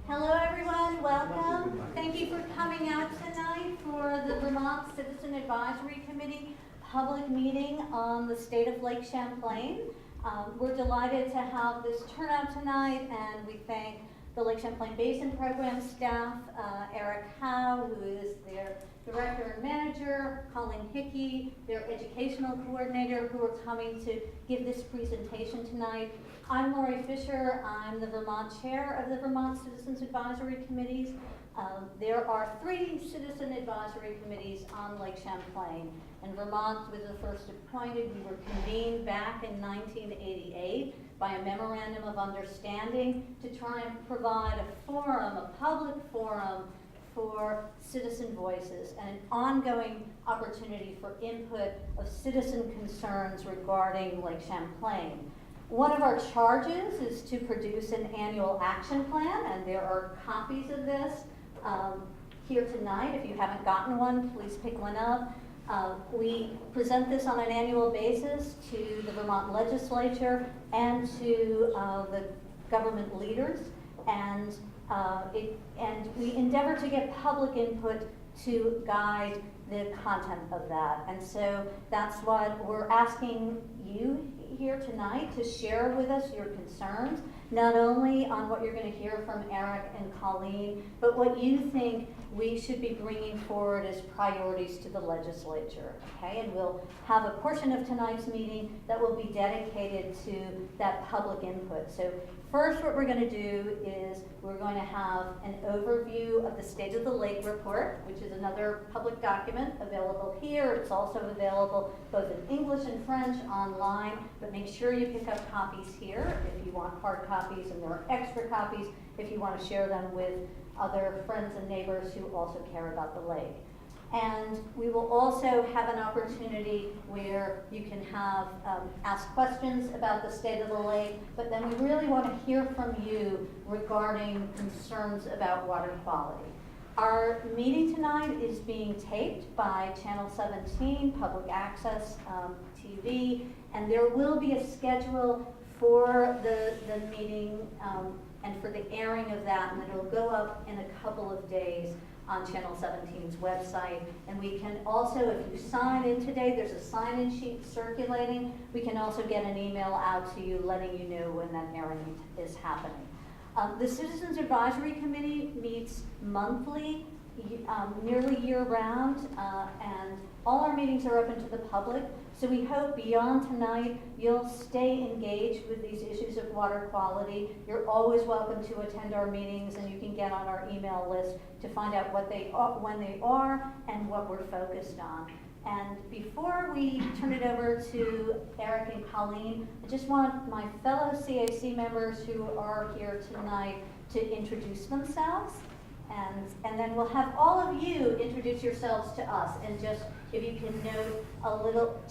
Hello everyone, welcome. Thank you for coming out tonight for the Vermont Citizens Advisory Committee public meeting on the state of Lake Champlain. We're delighted to have this turnout tonight, and we thank the Lake Champlain Basin Program staff, Eric Howe, who is their Director and Manager, Colleen Hickey, their Educational Coordinator, who are coming to give this presentation tonight. I'm Lori Fisher. I'm the Vermont Chair of the Vermont Citizens Advisory Committees. There are 3 Citizen Advisory Committees on Lake Champlain, and Vermont was the first appointed. We were convened back in 1988 by a memorandum of understanding to try and provide a forum, a public forum for citizen voices and an ongoing opportunity for input of citizen concerns regarding Lake Champlain. One of our charges is to produce an annual action plan, and there are copies of this here tonight. If you haven't gotten one, please pick one up. We present this on an annual basis to the Vermont legislature and to the government leaders, and we endeavor to get public input to guide the content of that. And so that's what we're asking you here tonight to share with us your concerns, not only on what you're going to hear from Eric and Colleen, but what you think we should be bringing forward as priorities to the legislature, okay? And we'll have a portion of tonight's meeting that will be dedicated to that public input. So first, what we're going to do is we're going to have an overview of the State of the Lake report, which is another public document available here. It's also available both in English and French online, but make sure you pick up copies here if you want hard copies, and there are extra copies if you want to share them with other friends and neighbors who also care about the lake. And we will also have an opportunity where you can have ask questions about the state of the lake, but then we really want to hear from you regarding concerns about water quality. Our meeting tonight is being taped by Channel 17, Public Access TV, and there will be a schedule for the meeting and for the airing of that, and it'll go up in a couple of days on Channel 17's website. And we can also, if you sign in today, there's a sign-in sheet circulating. We can also get an email out to you letting you know when that airing is happening. The Citizens Advisory Committee meets monthly, nearly year-round, and all our meetings are open to the public. So we hope beyond tonight you'll stay engaged with these issues of water quality. You're always welcome to attend our meetings, and you can get on our email list to find out what they are, when they are, and what we're focused on. And before we turn it over to Eric and Colleen, I just want my fellow CAC members who are here tonight to introduce themselves. And then we'll have all of you introduce yourselves to us, and just if you can note a little,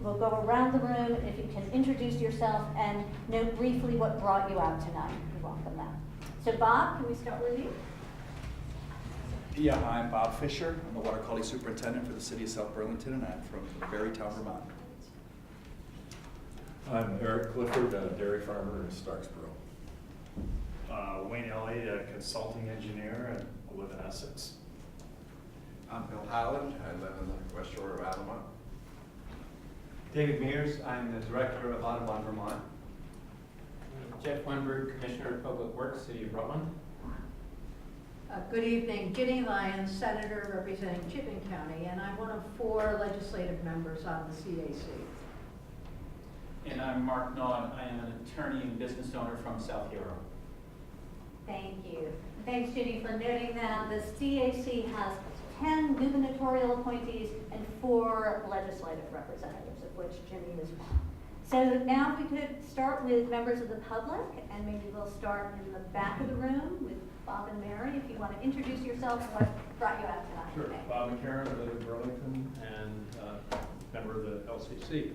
we'll go around the room, and if you can introduce yourself and note briefly what brought you out tonight. You're welcome that. So Bob, can we start with you? Yeah, I'm Bob Fisher. I'm the Water Quality Superintendent for the City of South Burlington, and I'm from Berrytown, Vermont. I'm Eric Clifford, a dairy farmer in Starksboro. Wayne Elliott, a consulting engineer, and I live in Essex. I'm Bill Howland. I live in the West Shore of Altamont. David Mears, I'm the Director of Audubon, Vermont. Jeff Weinberg, Commissioner of Public Works, City of Rowland. Good evening, Ginny Lyons, Senator representing Chittenden County, and I'm one of 4 legislative members on the CAC. And I'm Mark Nod. I am an attorney and business owner from South Hero. Thank you. Thanks, Judy, for noting that. The CAC has 10 gubernatorial appointees and 4 legislative representatives, of which Jimmy is one. So now if we could start with members of the public, and maybe we'll start in the back of the room with Bob and Mary, if you want to introduce yourself and what brought you out tonight. Sure. Bob McCarron, I live in Burlington, and member of the LCC.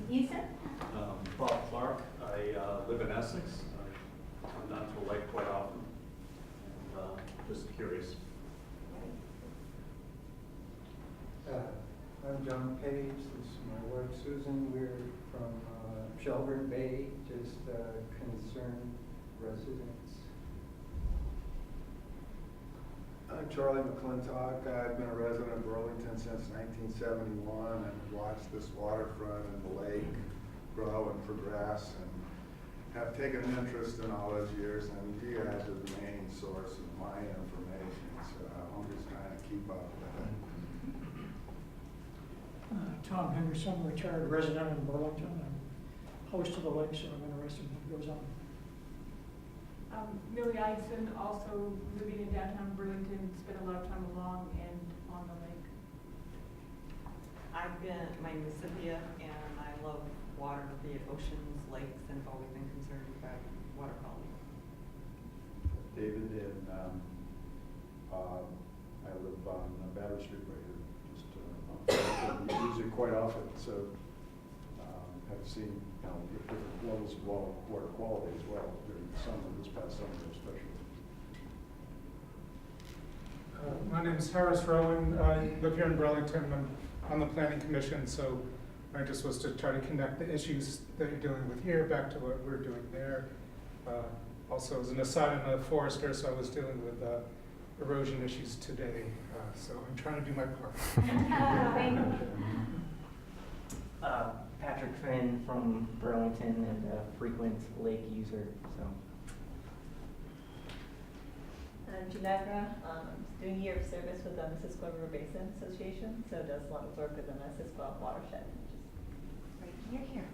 You said? Bob Clark. I live in Essex. I come down to the lake quite often, and just curious. I'm John Page. This is My wife Susan, we're from Shelburne Bay, just concerned residents. I'm Charlie McClintock. I've been a resident of Burlington since 1971 and watched this waterfront and the lake grow and progress, and have taken an interest in all those years, and you guys are the main source of my information, so I'm just trying to keep up with it. Tom Henderson, retired resident in Burlington and host of the lake, so I'm interested in what goes on. Millie Eidson, also living in downtown Burlington, spent a lot of time along and on the lake. My name is Cynthia, and I love water, be it oceans, lakes, and have always been concerned about water quality. David, and I live on Battery Street right here. Just use it quite often, so have seen different levels of water quality as well during the summer, this past summer especially. My name is Harris Rowland. I live here in Burlington. I'm on the Planning Commission, so my interest was to try to connect the issues that you're dealing with here back to what we're doing there. Also, as an aside, I'm a forester, so I was dealing with erosion issues today. So I'm trying to do my part. Patrick Finn from Burlington and a frequent lake user. So. Ginevra, doing a year of service with the Missisquoi Basin Association, so does a lot of work with the Missisquoi watershed, which is right near here.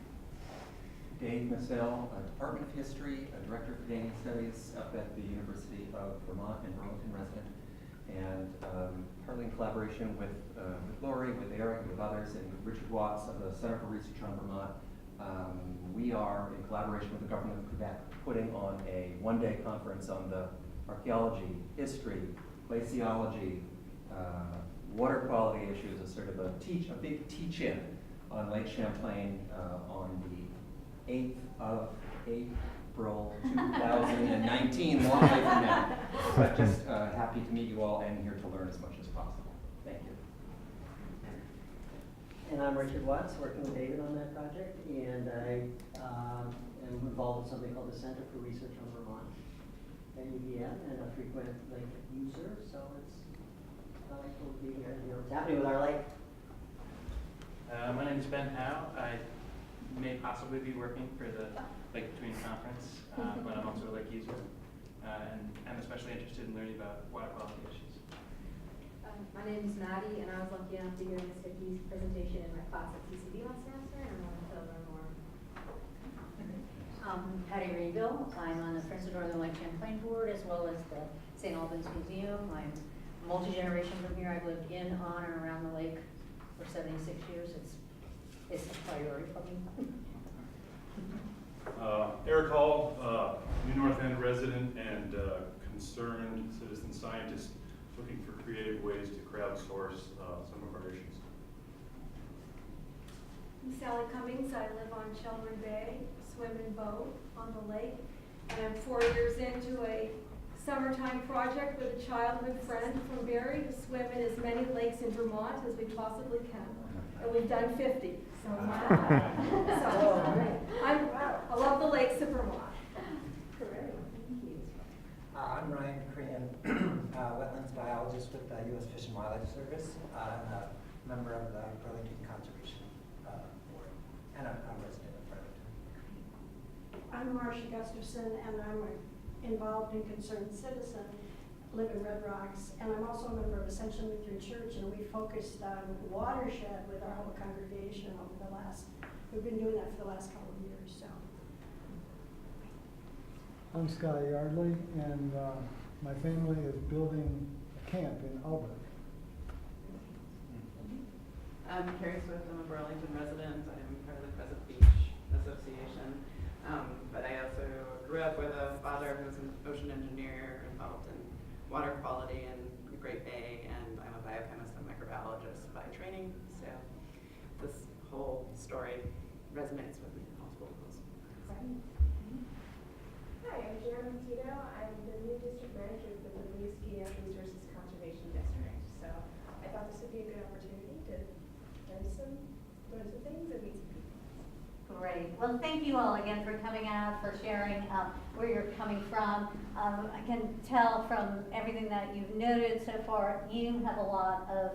Dave Massell, Department of History, Director of Canadian Studies up at the University of Vermont and Burlington resident, and partly in collaboration with Lori, with Eric, and with others, and with Richard Watts of the Center for Research on Vermont. We are, in collaboration with the government of Quebec, putting on a one-day conference on the archaeology, history, glaciology, water quality issues, as sort of a big teach-in on Lake Champlain on the 8th of April 2019, long way from now. But just happy to meet you all and here to learn as much as possible. Thank you. And I'm Richard Watts, working with David on that project, and I am involved with something called the Center for Research on Vermont at UVM, and a frequent lake user, so it's cool to be here and hear what's happening with our lake. My name is Ben Howe. I may possibly be working for the Lake Between Conference, but I'm also a lake user, and I'm especially interested in learning about water quality issues. My name is Maddie, and I was lucky enough to hear Ms. Hickey's presentation in my class at CCD last semester, and I wanted to learn more. Patty Rayville. I'm on the Friends of Northern Lake Champlain Board, as well as the St. Albans Museum. I'm multi-generation from here. I've lived in, on, and around the lake for 76 years. It's a priority for me. Eric Hall, New North End resident and concerned citizen scientist looking for creative ways to crowdsource some of our issues. I'm Sally Cummings. I live on Shelburne Bay, swim and boat on the lake, and I'm 4 years into a summertime project with a childhood friend from Barrie to swim in as many lakes in Vermont as we possibly can. And we've done 50. So, I love the lakes of Vermont. I'm Ryan Korean, wetlands biologist with the U.S. Fish and Wildlife Service, and a member of the Burlington Conservation Board, and a resident of Burlington. I'm Marcia Gustafson, and I'm involved in Concerned Citizen, live in Red Rocks, and I'm also a member of Ascension Lutheran Church, and we focused on watershed with our whole congregation over the last, we've been doing that for the last couple of years, so. I'm Scott Yardley, and my family is building a camp in Albert. I'm Carrie Swift. I'm a Burlington resident. I'm part of the Crescent Beach Association. But I also grew up with a father who's an ocean engineer involved in water quality in the Great Bay, and I'm a biochemist and microbiologist by training. So this whole story resonates with me in multiple levels. Hi, I'm Jeremy Tito. I'm the new district manager for the Missisquoi Resources Conservation District. So I thought this would be a good opportunity to learn some sorts of things and meet some people. Great. Well, thank you all again for coming out, for sharing where you're coming from. I can tell from everything that you've noted so far, you have a lot of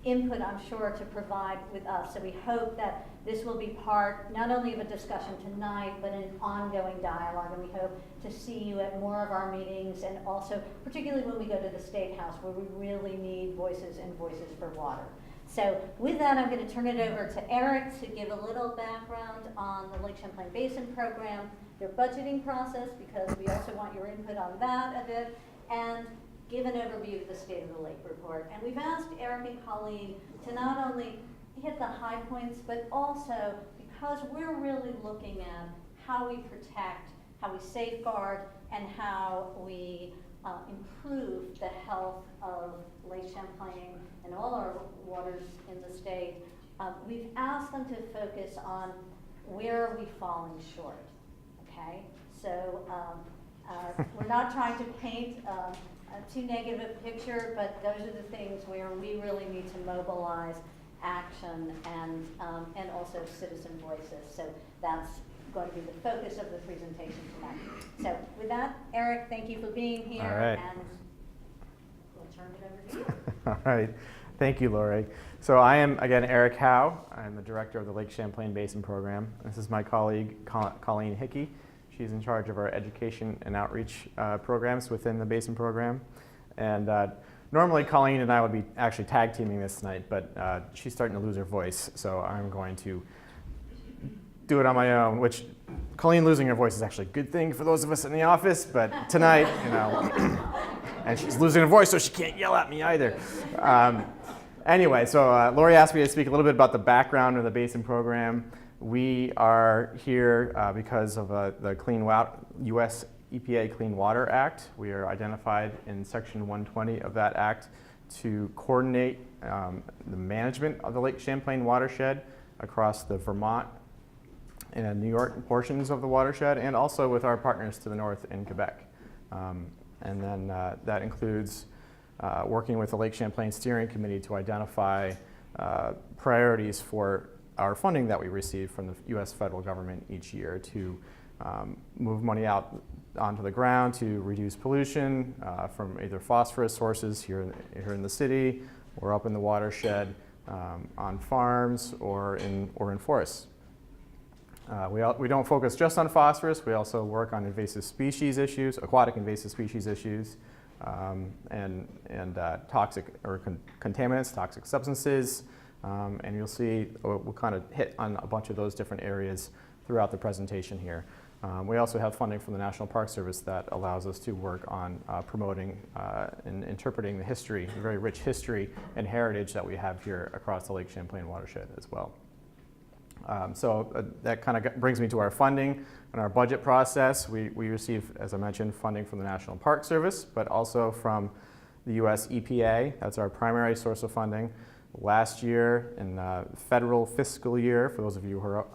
input, I'm sure, to provide with us. So we hope that this will be part not only of a discussion tonight, but an ongoing dialogue. And we hope to see you at more of our meetings, and also particularly when we go to the State House, where we really need voices and voices for water. So with that, I'm going to turn it over to Eric to give a little background on the Lake Champlain Basin Program, their budgeting process, because we also want your input on that a bit, and give an overview of the State of the Lake report. And we've asked Eric and Colleen to not only hit the high points, but also because we're really looking at how we protect, how we safeguard, and how we improve the health of Lake Champlain and all our waters in the state. We've asked them to focus on where are we falling short, okay? So we're not trying to paint a too negative a picture, but those are the things where we really need to mobilize action and also citizen voices. So that's going to be the focus of the presentation tonight. So with that, Eric, thank you for being here. All right. And we'll turn it over to you. All right. Thank you, Lori. So I am, again, Eric Howe. I'm the director of the Lake Champlain Basin Program. This is my colleague, Colleen Hickey. She's in charge of our education and outreach programs within the Basin Program. And normally Colleen and I would be actually tag teaming this tonight, but she's starting to lose her voice, so I'm going to do it on my own, which Colleen losing her voice is actually a good thing for those of us in the office, but tonight, you know, and she's losing her voice, so she can't yell at me either. Anyway, so Lori asked me to speak a little bit about the background of the Basin Program. We are here because of the U.S. EPA Clean Water Act. We are identified in Section 120 of that act to coordinate the management of the Lake Champlain watershed across the Vermont and New York portions of the watershed, and also with our partners to the north in Quebec. And then that includes working with the Lake Champlain Steering Committee to identify priorities for our funding that we receive from the U.S. federal government each year to move money out onto the ground to reduce pollution from either phosphorus sources here in the city, or up in the watershed on farms or in forests. We don't focus just on phosphorus. We also work on invasive species issues, aquatic invasive species issues, and toxic or contaminants, toxic substances. And you'll see we'll kind of hit on a bunch of those different areas throughout the presentation here. We also have funding from the National Park Service that allows us to work on promoting and interpreting the history, the very rich history and heritage that we have here across the Lake Champlain watershed as well. So that kind of brings me to our funding and our budget process. We receive, as I mentioned, funding from the National Park Service, but also from the U.S. EPA. That's our primary source of funding. Last year, in federal fiscal year, for those of you who are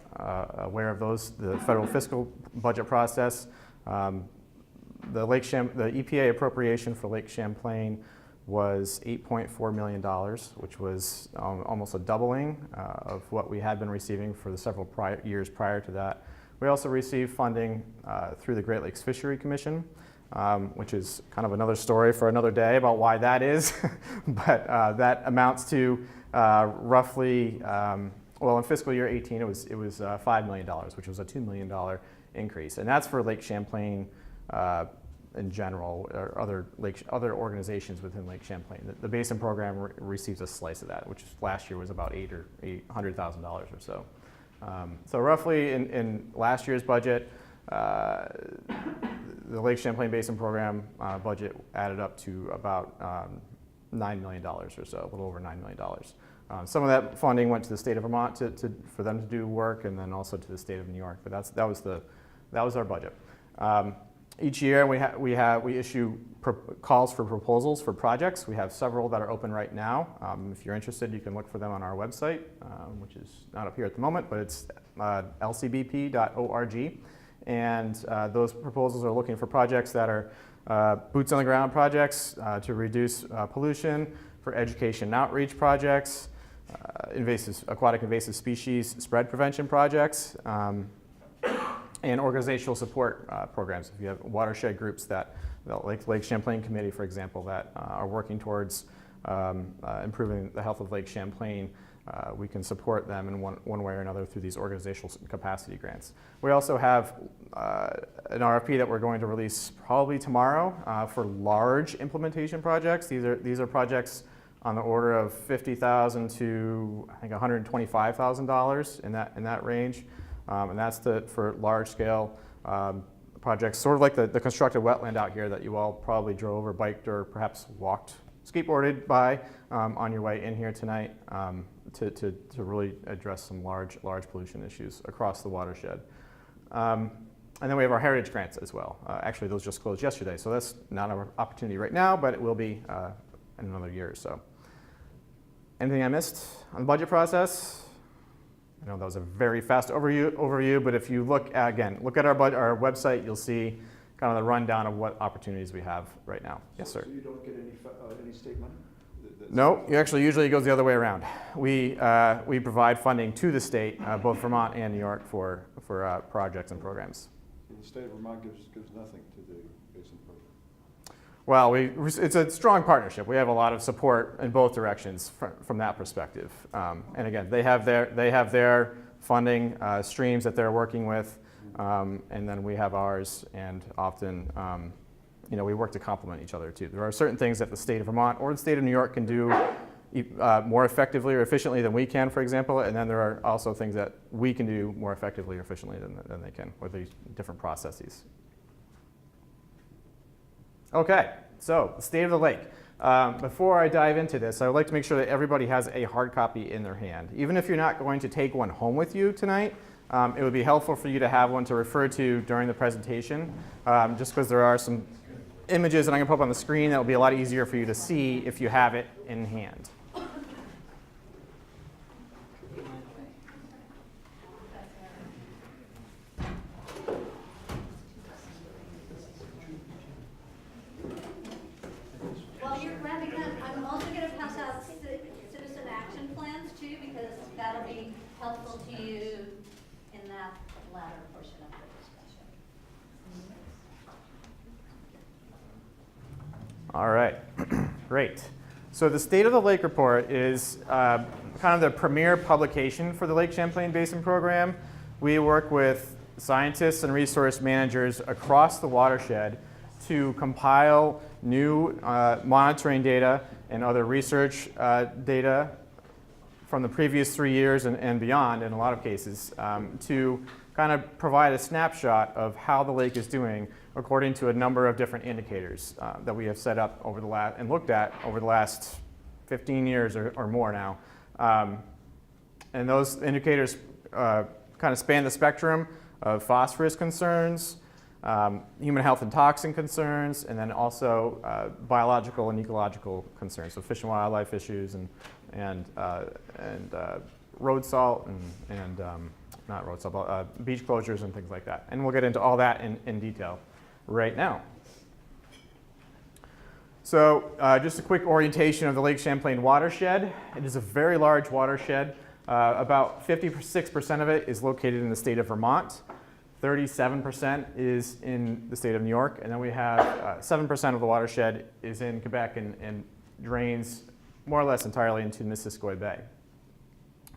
aware of the federal fiscal budget process, the EPA appropriation for Lake Champlain was $8.4 million, which was almost a doubling of what we had been receiving for the several years prior to that. We also received funding through the Great Lakes Fishery Commission, which is kind of another story for another day about why that is. But that amounts to roughly, well, in fiscal year 18, it was $5 million, which was a $2 million increase. And that's for Lake Champlain in general, or other organizations within Lake Champlain. The Basin Program receives a slice of that, which last year was about $800,000 or so. So roughly in last year's budget, the Lake Champlain Basin Program budget added up to about $9 million or so, a little over $9 million. Some of that funding went to the state of Vermont for them to do work, and then also to the state of New York. But that was our budget. Each year we issue calls for proposals for projects. We have several that are open right now. If you're interested, you can look for them on our website, which is not up here at the moment, but it's lcbp.org. And those proposals are looking for projects that are boots on the ground projects to reduce pollution, for education and outreach projects, aquatic invasive species spread prevention projects, and organizational support programs. If you have watershed groups like Lake Champlain Committee, for example, that are working towards improving the health of Lake Champlain, we can support them in one way or another through these organizational capacity grants. We also have an RFP that we're going to release probably tomorrow for large implementation projects. These are projects on the order of $50,000 to I think $125,000 in that range, and that's for large scale projects, sort of like the constructed wetland out here that you all probably drove or biked or perhaps walked, skateboarded by on your way in here tonight, to really address some large pollution issues across the watershed. And then we have our heritage grants as well. Actually, those just closed yesterday, so that's not an opportunity right now, but it will be in another year or so. Anything I missed on the budget process? I know that was a very fast overview, but if you look at our website, you'll see kind of the rundown of what opportunities we have right now. Yes, sir. So you don't get any state money? No, usually it goes the other way around. We provide funding to the state, both Vermont and New York, for projects and programs. So the state of Vermont gives nothing to the basin program? Well, it's a strong partnership. We have a lot of support in both directions from that perspective. And again, they have their funding streams that they're working with, and then we have ours, and often we work to complement each other too. There are certain things that the state of Vermont or the state of New York can do more effectively or efficiently than we can, for example, and then there are also things that we can do more effectively or efficiently than they can with these different processes. Okay, so the state of the lake. Before I dive into this, I would like to make sure that everybody has a hard copy in their hand. Even if you're not going to take one home with you tonight, it would be helpful for you to have one to refer to during the presentation, just because there are some images that I'm going to put up on the screen that will be a lot easier for you to see if you have it in hand. While you're grabbing that, I'm also going to pass out citizen action plans too, because that'll be helpful to you in that latter portion of the discussion. All right, great. So the State of the Lake Report is kind of the premier publication for the Lake Champlain Basin Program. We work with scientists and resource managers across the watershed to compile new monitoring data and other research data from the previous 3 years and beyond in a lot of cases, to kind of provide a snapshot of how the lake is doing according to a number of different indicators that we have set up and looked at over the last 15 years or more now. And those indicators kind of span the spectrum of phosphorus concerns, human health and toxin concerns, and then also biological and ecological concerns, so fish and wildlife issues and road salt and not road salt, but beach closures and things like that. And we'll get into all that in detail right now. So just a quick orientation of the Lake Champlain watershed. It is a very large watershed. About 56% of it is located in the state of Vermont. 37% is in the state of New York. And then we have 7% of the watershed is in Quebec and drains more or less entirely into Missisquoi Bay.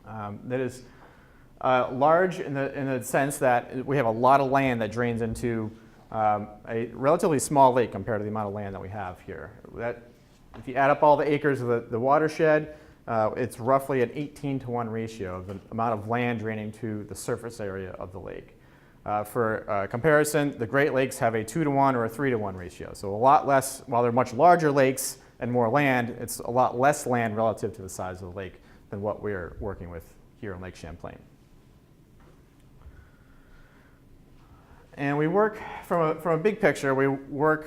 That is large in the sense that we have a lot of land that drains into a relatively small lake compared to the amount of land that we have here. If you add up all the acres of the watershed, it's roughly an 18-to-1 ratio of the amount of land draining to the surface area of the lake. For comparison, the Great Lakes have a 2-to-1 or a 3-to-1 ratio. So a lot less, while they're much larger lakes and more land, it's a lot less land relative to the size of the lake than what we're working with here in Lake Champlain. And we work from a big picture. We work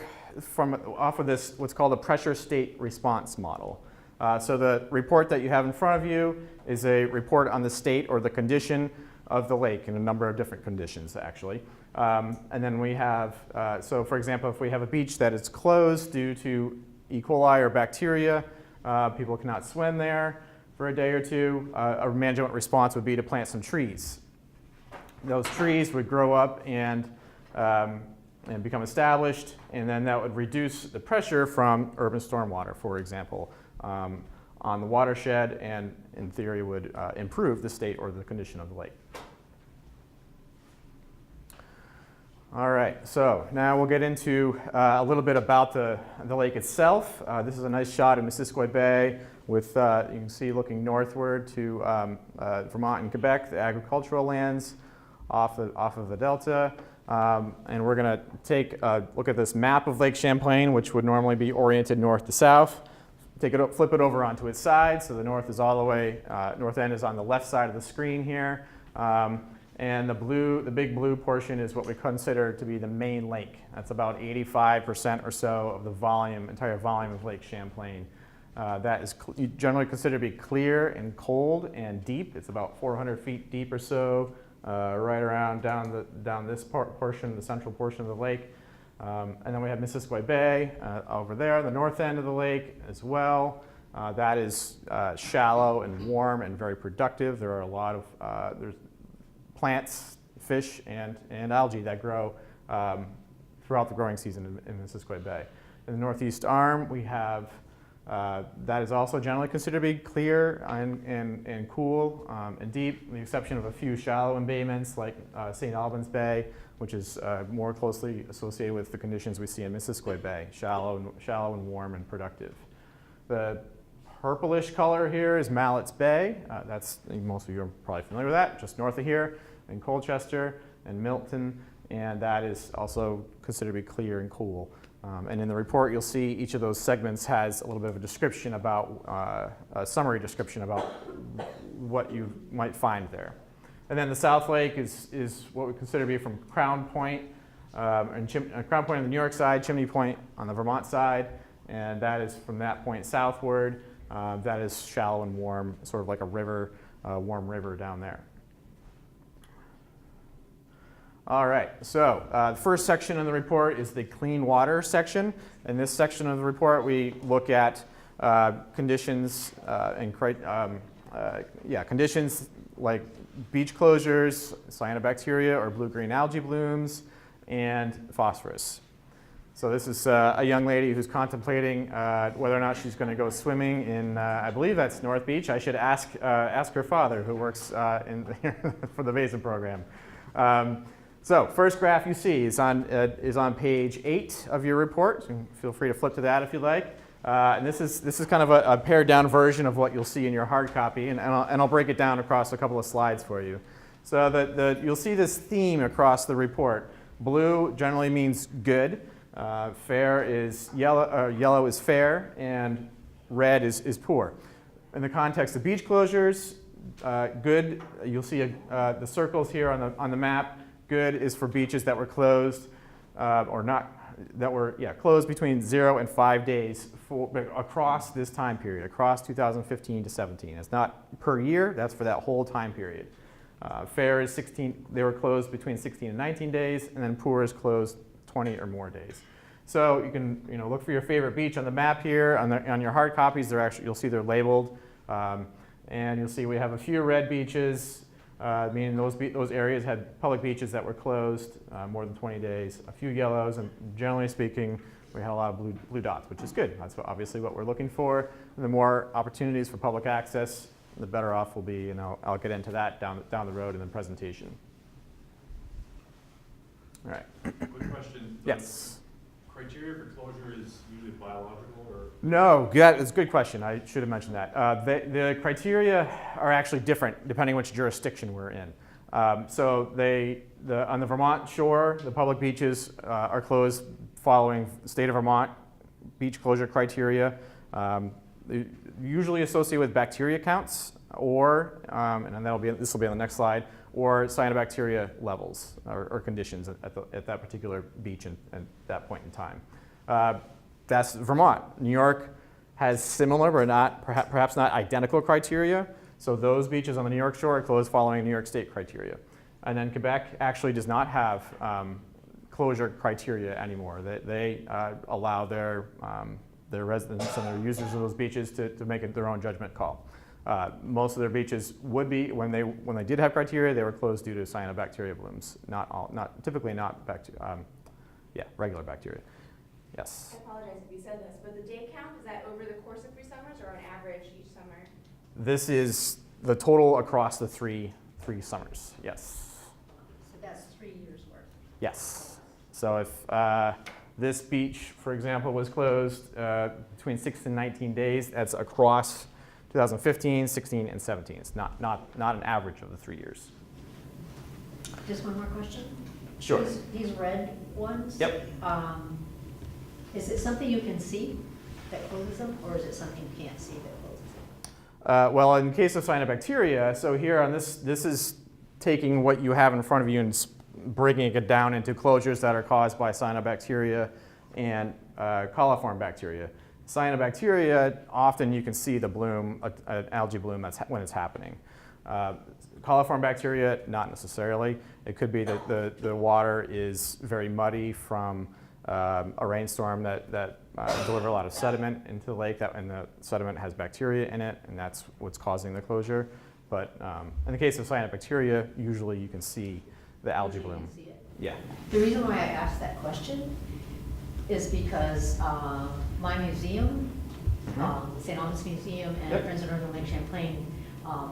off of this what's called a pressure state response model. So the report that you have in front of you is a report on the state or the condition of the lake in a number of different conditions, actually. And then we have, so for example, if we have a beach that is closed due to E. coli or bacteria, people cannot swim there. for a day or two, a management response would be to plant some trees. Those trees would grow up and become established, and then that would reduce the pressure from urban stormwater, for example, on the watershed, and in theory would improve the state or the condition of the lake. All right, so now we'll get into a little bit about the lake itself. This is a nice shot of Missisquoi Bay with, you can see looking northward to Vermont and Quebec, the agricultural lands off of the delta. And we're going to take a look at this map of Lake Champlain, which would normally be oriented north to south. Flip it over onto its side, so the north is all the way, north end is on the left side of the screen here. And the big blue portion is what we consider to be the main lake. That's about 85% or so of the volume, entire volume of Lake Champlain. That is generally considered to be clear and cold and deep. It's about 400 feet deep or so, right around down this portion, the central portion of the lake. And then we have Missisquoi Bay over there, the north end of the lake as well. That is shallow and warm and very productive. There are a lot of there's plants, fish, and algae that grow throughout the growing season in Missisquoi Bay. In the northeast arm, we have that is also generally considered to be clear and cool and deep, with the exception of a few shallow embayments like St. Albans Bay, which is more closely associated with the conditions we see in Missisquoi Bay, shallow and warm and productive. The purplish color here is Mallett's Bay. Most of you are probably familiar with that, just north of here in Colchester and Milton, and that is also considered to be clear and cool. And in the report, you'll see each of those segments has a little bit of a description about, a summary description about what you might find there. And then the South Lake is what we consider to be from Crown Point, Crown Point on the New York side, Chimney Point on the Vermont side, and that is from that point southward. That is shallow and warm, sort of like a river, warm river down there. All right, so the first section in the report is the clean water section. In this section of the report, we look at conditions conditions like beach closures, cyanobacteria or blue-green algae blooms, and phosphorus. So this is a young lady who's contemplating whether or not she's going to go swimming in, I believe that's North Beach. I should ask her father, who works for the Basin Program. So first graph you see is on page 8 of your report. Feel free to flip to that if you like. And this is kind of a pared down version of what you'll see in your hard copy, and I'll break it down across a couple of slides for you. So you'll see this theme across the report. Blue generally means good. Fair is yellow. Yellow is fair, and red is poor. In the context of beach closures, good. You'll see the circles here on the map. Good is for beaches that were closed or not, that were closed between 0 and 5 days across this time period, across 2015 to 17. It's not per year, that's for that whole time period. Fair is 16, they were closed between 16 and 19 days, and then poor is closed 20 or more days. So you can look for your favorite beach on the map here. On your hard copies, you'll see they're labeled. And you'll see we have a few red beaches, meaning those areas had public beaches that were closed more than 20 days. A few yellows, and generally speaking, we had a lot of blue dots, which is good. That's obviously what we're looking for. And the more opportunities for public access, the better off we'll be. I'll get into that down the road in the presentation. All right. Quick question. Yes. Criteria for closure is usually biological, or? No, it's a good question. I should have mentioned that. The criteria are actually different depending which jurisdiction we're in. So on the Vermont shore, the public beaches are closed following state of Vermont beach closure criteria. Usually associated with bacteria counts, or and this will be on the next slide, or cyanobacteria levels or conditions at that particular beach at that point in time. That's Vermont. New York has similar, but perhaps not identical criteria. So those beaches on the New York shore are closed following New York State criteria. And then Quebec actually does not have closure criteria anymore. They allow their residents and their users of those beaches to make their own judgment call. Most of their beaches would be, when they did have criteria, they were closed due to cyanobacteria blooms. Typically not regular bacteria. Yes. I apologize if you said this, but the day count, is that over the course of 3 summers or on average each summer? This is the total across the three summers. Yes. So that's 3 years worth. Yes. So if this beach, for example, was closed between 6 and 19 days, that's across 2015, 16, and 17. It's not an average of the 3 years. Just one more question. Sure. These red ones? Yep. Is it something you can see that closes them, or is it something you can't see that closes them? Well, in case of cyanobacteria, so here on this is taking what you have in front of you and breaking it down into closures that are caused by cyanobacteria and coliform bacteria. Cyanobacteria, often you can see the bloom, an algae bloom when it's happening. Coliform bacteria, not necessarily. It could be that the water is very muddy from a rainstorm that delivered a lot of sediment into the lake, and the sediment has bacteria in it, and that's what's causing the closure. But in the case of cyanobacteria, usually you can see the algae bloom. You can see it. Yeah. The reason why I asked that question is because my museum, St. Albans Museum and Friends of Northern Lake Champlain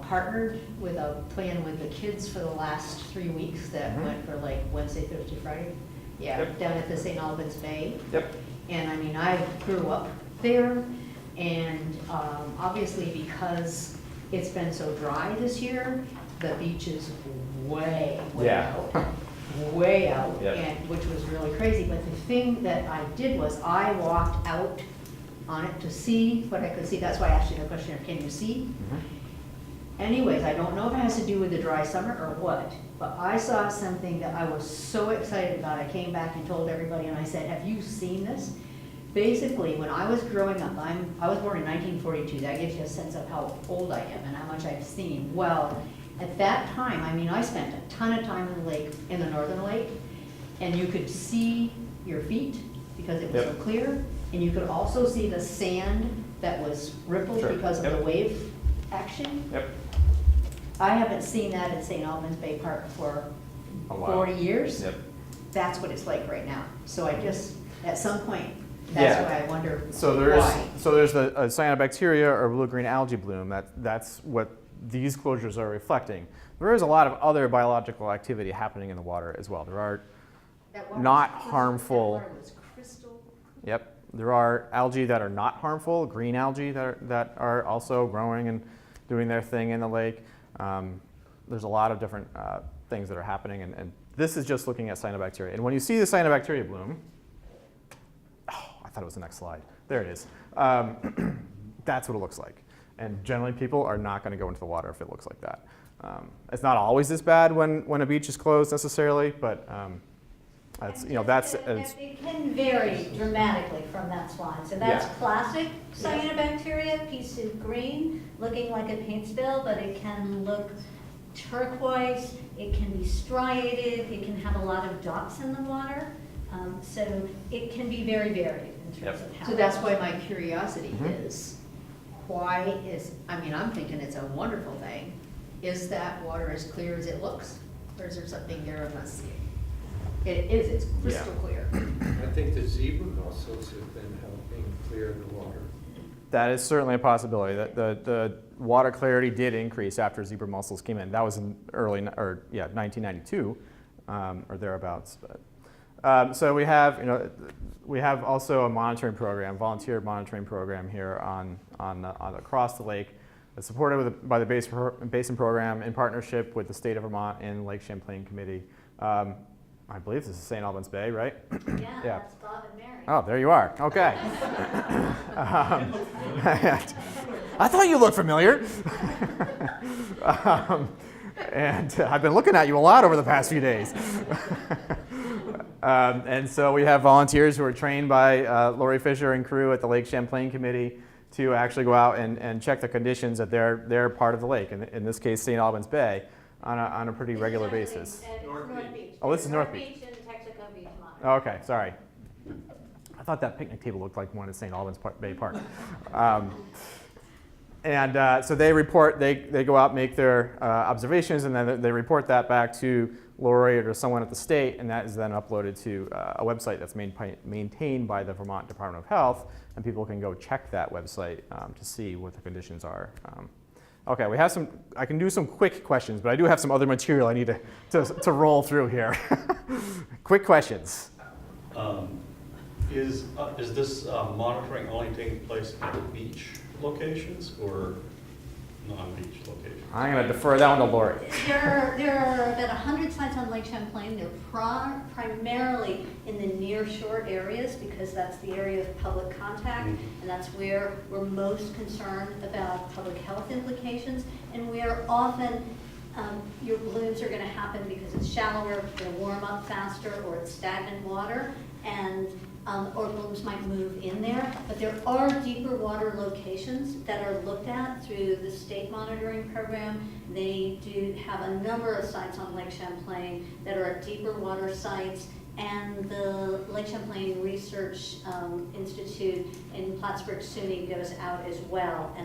partnered with a plan with the kids for the last 3 weeks that went for like Wednesday, Thursday, Friday. Yeah, down at the St. Albans Bay. Yep. And I mean, I grew up there, and obviously because it's been so dry this year, the beach is way out. Way out, and which was really crazy. But the thing that I did was I walked out on it to see what I could see. That's why I asked you the question of, can you see? Anyways, I don't know if it has to do with the dry summer or what, but I saw something that I was so excited about. I came back and told everybody, and I said, have you seen this? Basically, when I was growing up, I was born in 1942. That gives you a sense of how old I am and how much I've seen. Well, at that time, I mean, I spent a ton of time in the lake, in the northern lake, and you could see your feet because it was so clear, and you could also see the sand that was rippled because of the wave action. I haven't seen that in St. Albans Bay Park for 40 years. That's what it's like right now. So I just, at some point, that's why I wonder why. So there's a cyanobacteria or blue-green algae bloom. That's what these closures are reflecting. There is a lot of other biological activity happening in the water as well. There are not harmful. That water was crystal. Yep. There are algae that are not harmful, green algae that are also growing and doing their thing in the lake. There's a lot of different things that are happening, and this is just looking at cyanobacteria. And when you see the cyanobacteria bloom, I thought it was the next slide. There it is. That's what it looks like. And generally, people are not going to go into the water if it looks like that. It's not always this bad when a beach is closed necessarily, but It can vary dramatically from that slide. So that's classic cyanobacteria, piece of green, looking like a paint spill, but it can look turquoise, it can be striated, it can have a lot of dots in the water. So it can be very varied in terms of how. So that's why my curiosity is, I mean, I'm thinking it's a wonderful thing. Is that water as clear as it looks? Or is there something there I'm not seeing? It is, it's crystal clear. I think the zebra mussels have been helping clear the water. That is certainly a possibility. The water clarity did increase after zebra mussels came in. That was in 1992 or thereabouts. So we have also a monitoring program, volunteer monitoring program here on across the lake. It's supported by the Basin Program in partnership with the state of Vermont and Lake Champlain Committee. I believe this is St. Albans Bay, right? Yeah, that's Bob and Mary. Oh, there you are. Okay. I thought you looked familiar. And I've been looking at you a lot over the past few days. And so we have volunteers who are trained by Lori Fisher and crew at the Lake Champlain Committee to actually go out and check the conditions at their part of the lake, in this case St. Albans Bay, on a pretty regular basis. North Beach. Oh, this is North Beach. and Texaco Beach. Oh, okay, sorry. I thought that picnic table looked like one at St. Albans Bay Park. And so they report, they go out, make their observations, and then they report that back to Lori or to someone at the state, and that is then uploaded to a website that's maintained by the Vermont Department of Health, and people can go check that website to see what the conditions are. Okay, we have some, I can do some quick questions, but I do have some other material I need to roll through here. Quick questions. Is this monitoring only taking place at the beach locations or non-beach locations? I'm going to defer that one to Lori. There are about 100 sites on Lake Champlain. They're primarily in the near shore areas because that's the area of public contact, and that's where we're most concerned about public health implications, and where often your blooms are going to happen because it's shallower, going to warm up faster, or it's stagnant water, and or blooms might move in there. But there are deeper water locations that are looked at through the state monitoring program. They do have a number of sites on Lake Champlain that are at deeper water sites, and the Lake Champlain Research Institute in Plattsburgh SUNY goes out as well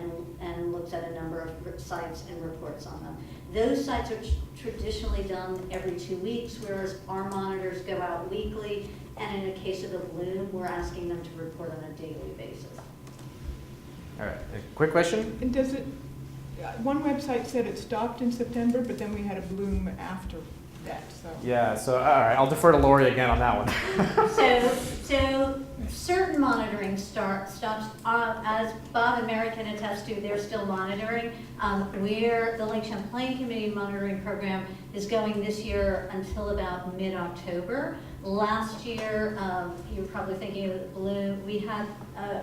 and looks at a number of sites and reports on them. Those sites are traditionally done every 2 weeks, whereas our monitors go out weekly, and in a case of a bloom, we're asking them to report on a daily basis. All right, a quick question? And does it, one website said it stopped in September, but then we had a bloom after that, so. Yeah, so all right, I'll defer to Lori again on that one. So certain monitoring stops, as Bob and Mary can attest to, they're still monitoring. Where the Lake Champlain Committee monitoring program is going this year until about mid-October. Last year, you're probably thinking of the bloom, we had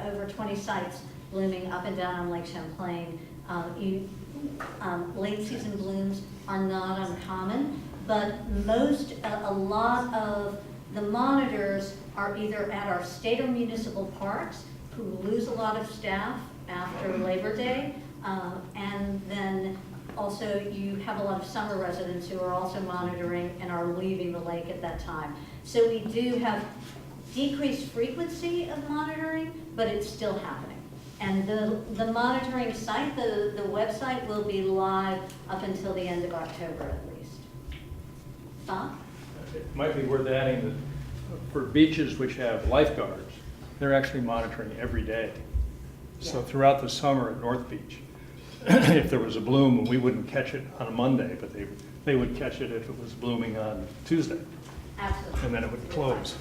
over 20 sites blooming up and down on Lake Champlain. Late season blooms are not uncommon, but a lot of the monitors are either at our state or municipal parks, who lose a lot of staff after Labor Day, and then also you have a lot of summer residents who are also monitoring and are leaving the lake at that time. So we do have decreased frequency of monitoring, but it's still happening. And the monitoring site, the website, will be live up until the end of October at least. Bob? It might be worth adding that for beaches which have lifeguards, they're actually monitoring every day. So throughout the summer at North Beach, if there was a bloom, we wouldn't catch it on a Monday, but they would catch it if it was blooming on Tuesday. Absolutely. And then it would close.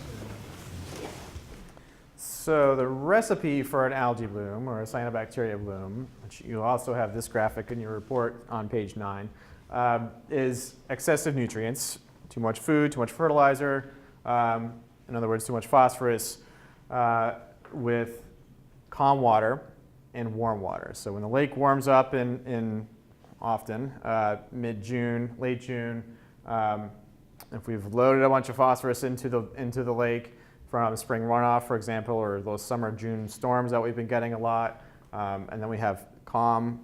So the recipe for an algae bloom or a cyanobacteria bloom, which you also have this graphic in your report on page 9, is excessive nutrients, too much food, too much fertilizer, in other words, too much phosphorus, with calm water and warm water. So when the lake warms up in often mid-June, late June, if we've loaded a bunch of phosphorus into the lake from spring runoff, for example, or those summer June storms that we've been getting a lot, and then we have calm,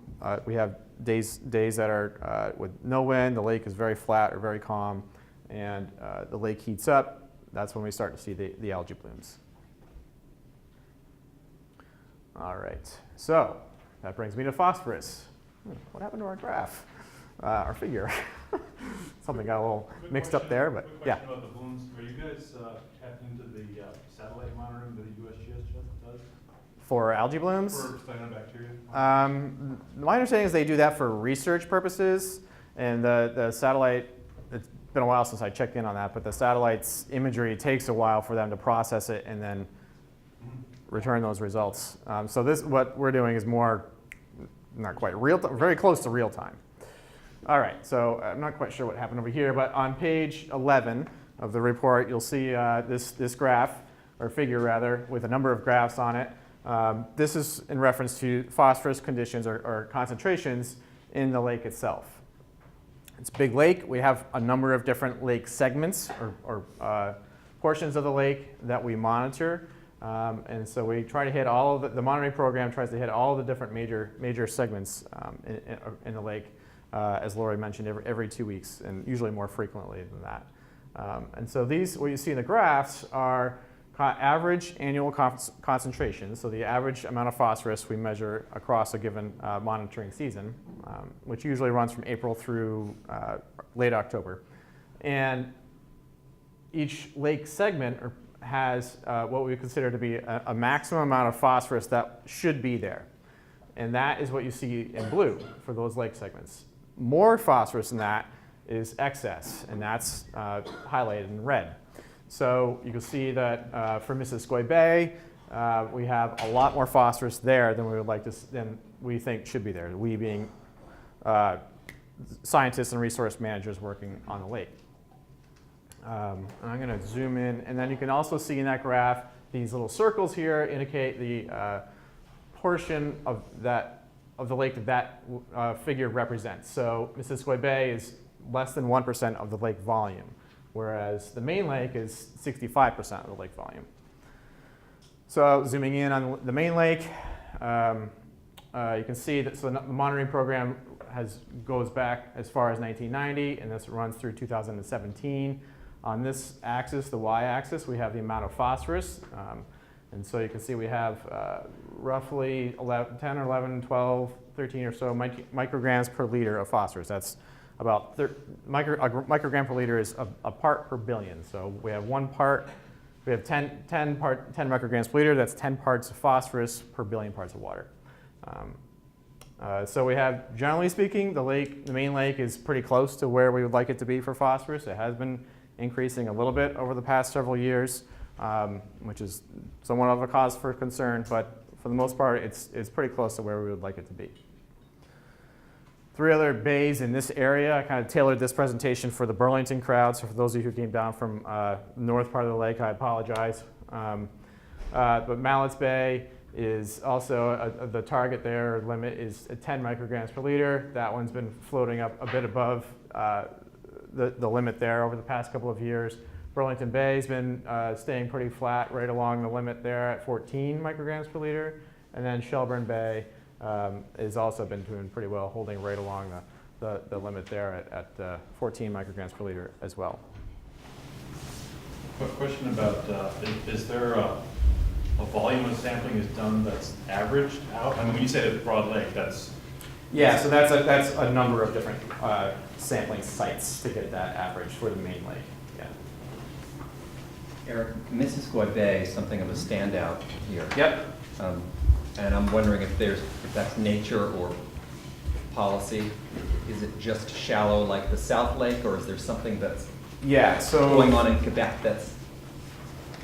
we have days that are with no wind, the lake is very flat or very calm, and the lake heats up, that's when we start to see the algae blooms. All right, so that brings me to phosphorus. What happened to our graph, our figure? Something got a little mixed up there, but yeah. Quick question about the blooms. Are you guys tapped into the satellite monitoring that the USGS does? For algae blooms? For cyanobacteria? My understanding is they do that for research purposes, and the satellite, it's been a while since I checked in on that, but the satellite's imagery takes a while for them to process it and then return those results. So what we're doing is more, not quite real time, very close to real time. All right, so I'm not quite sure what happened over here, but on page 11 of the report, you'll see this graph, or figure rather, with a number of graphs on it. This is in reference to phosphorus conditions or concentrations in the lake itself. It's a big lake. We have a number of different lake segments or portions of the lake that we monitor. And so we try to hit all of the monitoring program tries to hit all the different major segments in the lake, as Lori mentioned, every 2 weeks, and usually more frequently than that. And so what you see in the graphs are average annual concentration, so the average amount of phosphorus we measure across a given monitoring season, which usually runs from April through late October. And each lake segment has what we consider to be a maximum amount of phosphorus that should be there. And that is what you see in blue for those lake segments. More phosphorus than that is excess, and that's highlighted in red. So you can see that for Missisquoi Bay, we have a lot more phosphorus there than we would like to, than we think should be there. We being scientists and resource managers working on the lake. And I'm going to zoom in, and then you can also see in that graph these little circles here indicate the portion of the lake that figure represents. So Missisquoi Bay is less than 1% of the lake volume, whereas the main lake is 65% of the lake volume. So zooming in on the main lake, you can see that the monitoring program goes back as far as 1990, and this runs through 2017. On this axis, the y-axis, we have the amount of phosphorus. And so you can see we have roughly 10 or 11, 12, 13 or so micrograms per liter of phosphorus. That's about a microgram per liter is a part per billion. So we have 10 micrograms per liter. That's 10 parts of phosphorus per billion parts of water. So we have, generally speaking, the main lake is pretty close to where we would like it to be for phosphorus. It has been increasing a little bit over the past several years, which is somewhat of a cause for concern, but for the most part, it's pretty close to where we would like it to be. 3 other bays in this area. I kind of tailored this presentation for the Burlington crowd, so for those of you who came down from the north part of the lake, I apologize. But Mallett's Bay is also the target there, limit is 10 micrograms per liter. That one's been floating up a bit above the limit there over the past couple of years. Burlington Bay has been staying pretty flat right along the limit there at 14 micrograms per liter. And then Shelburne Bay has also been doing pretty well, holding right along the limit there at 14 micrograms per liter as well. Quick question about, is there a volume of sampling is done that's averaged out? I mean, when you say it's Broad Lake, that's... Yeah, so that's a number of different sampling sites to get that average for the main lake. Yeah. Eric, Missisquoi Bay is something of a standout here. Yep. And I'm wondering if that's nature or policy. Is it just shallow like the South Lake, or is there something that's going on in Quebec that's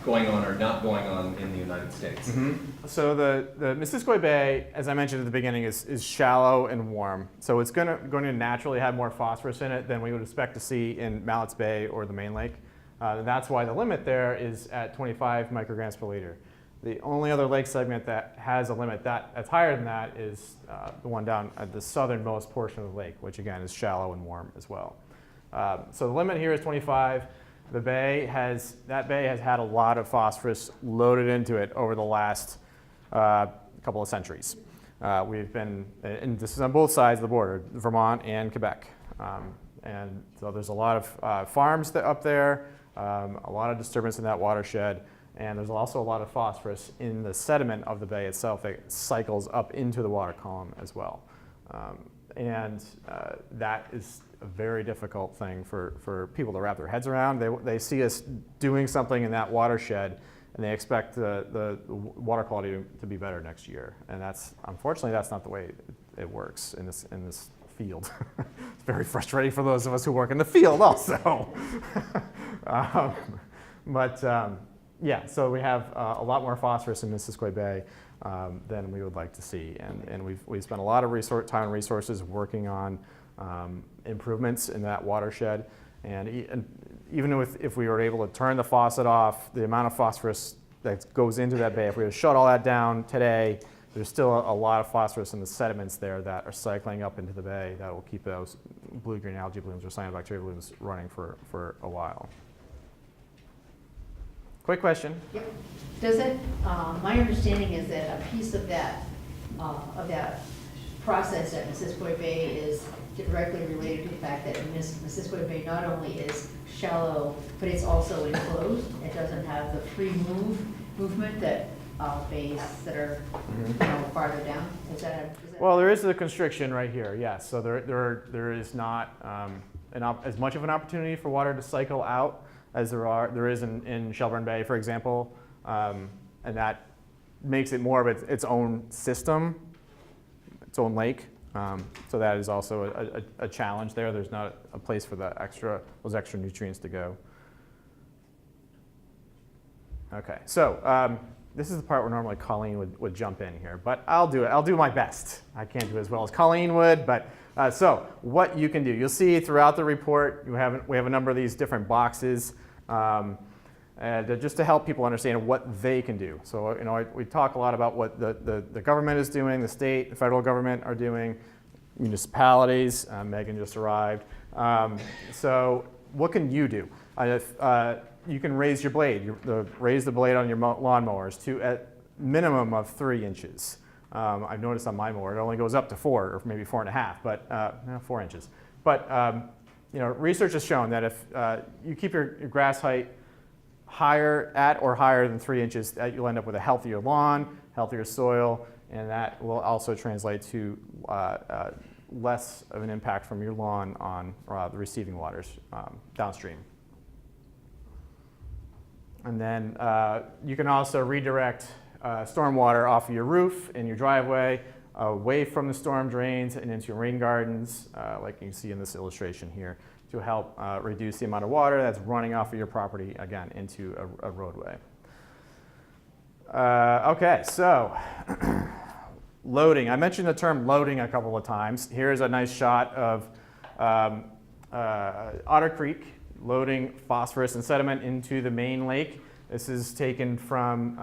going on or not going on in the United States? Mm-hmm. So the Missisquoi Bay, as I mentioned at the beginning, is shallow and warm. So it's going to naturally have more phosphorus in it than we would expect to see in Mallett's Bay or the main lake. That's why the limit there is at 25 micrograms per liter. The only other lake segment that has a limit that's higher than that is the one down at the southernmost portion of the lake, which again is shallow and warm as well. So the limit here is 25. The bay has had a lot of phosphorus loaded into it over the last couple of centuries. We've been, and this is on both sides of the border, Vermont and Quebec. And so there's a lot of farms up there, a lot of disturbance in that watershed, and there's also a lot of phosphorus in the sediment of the bay itself that cycles up into the water column as well. That is a very difficult thing for people to wrap their heads around. They see us doing something in that watershed, and they expect the water quality to be better next year. And unfortunately, that's not the way it works in this field. It's very frustrating for those of us who work in the field also. Yeah, so we have a lot more phosphorus in Missisquoi Bay than we would like to see. And we've spent a lot of time and resources working on improvements in that watershed. And even if we were able to turn the faucet off, the amount of phosphorus that goes into that bay, if we were to shut all that down today, there's still a lot of phosphorus in the sediments there that are cycling up into the bay that will keep those blue-green algae blooms or cyanobacteria blooms running for a while. Quick question. Yep. Does it, my understanding is that a piece of that process at Missisquoi Bay is directly related to the fact that Missisquoi Bay not only is shallow, but it's also enclosed. It doesn't have the free movement that bays that are farther down. Is that Well, there is a constriction right here, yes. So there is not as much of an opportunity for water to cycle out as there is in Shelburne Bay, for example, and that makes it more of its own system, its own lake. So that is also a challenge there. There's not a place for those extra nutrients to go. Okay, so this is the part where normally Colleen would jump in here, but I'll do it. I'll do my best. I can't do as well as Colleen would, but so what you can do. You'll see throughout the report, we have a number of these different boxes and just to help people understand what they can do. So we talk a lot about what the government is doing, the state, the federal government are doing, municipalities. Megan just arrived. So what can you do? You can raise your blade. Raise the blade on your lawnmowers to a minimum of 3 inches. I've noticed on my mower it only goes up to 4 or maybe 4.5, but 4 inches. But research has shown that if you keep your grass height at or higher than 3 inches, that you'll end up with a healthier lawn, healthier soil, and that will also translate to less of an impact from your lawn on the receiving waters downstream. And then you can also redirect stormwater off of your roof in your driveway, away from the storm drains and into your rain gardens, like you can see in this illustration here, to help reduce the amount of water that's running off of your property, again, into a roadway. Okay, so loading. I mentioned the term loading a couple of times. Here's a nice shot of Otter Creek loading phosphorus and sediment into the main lake. This is taken from,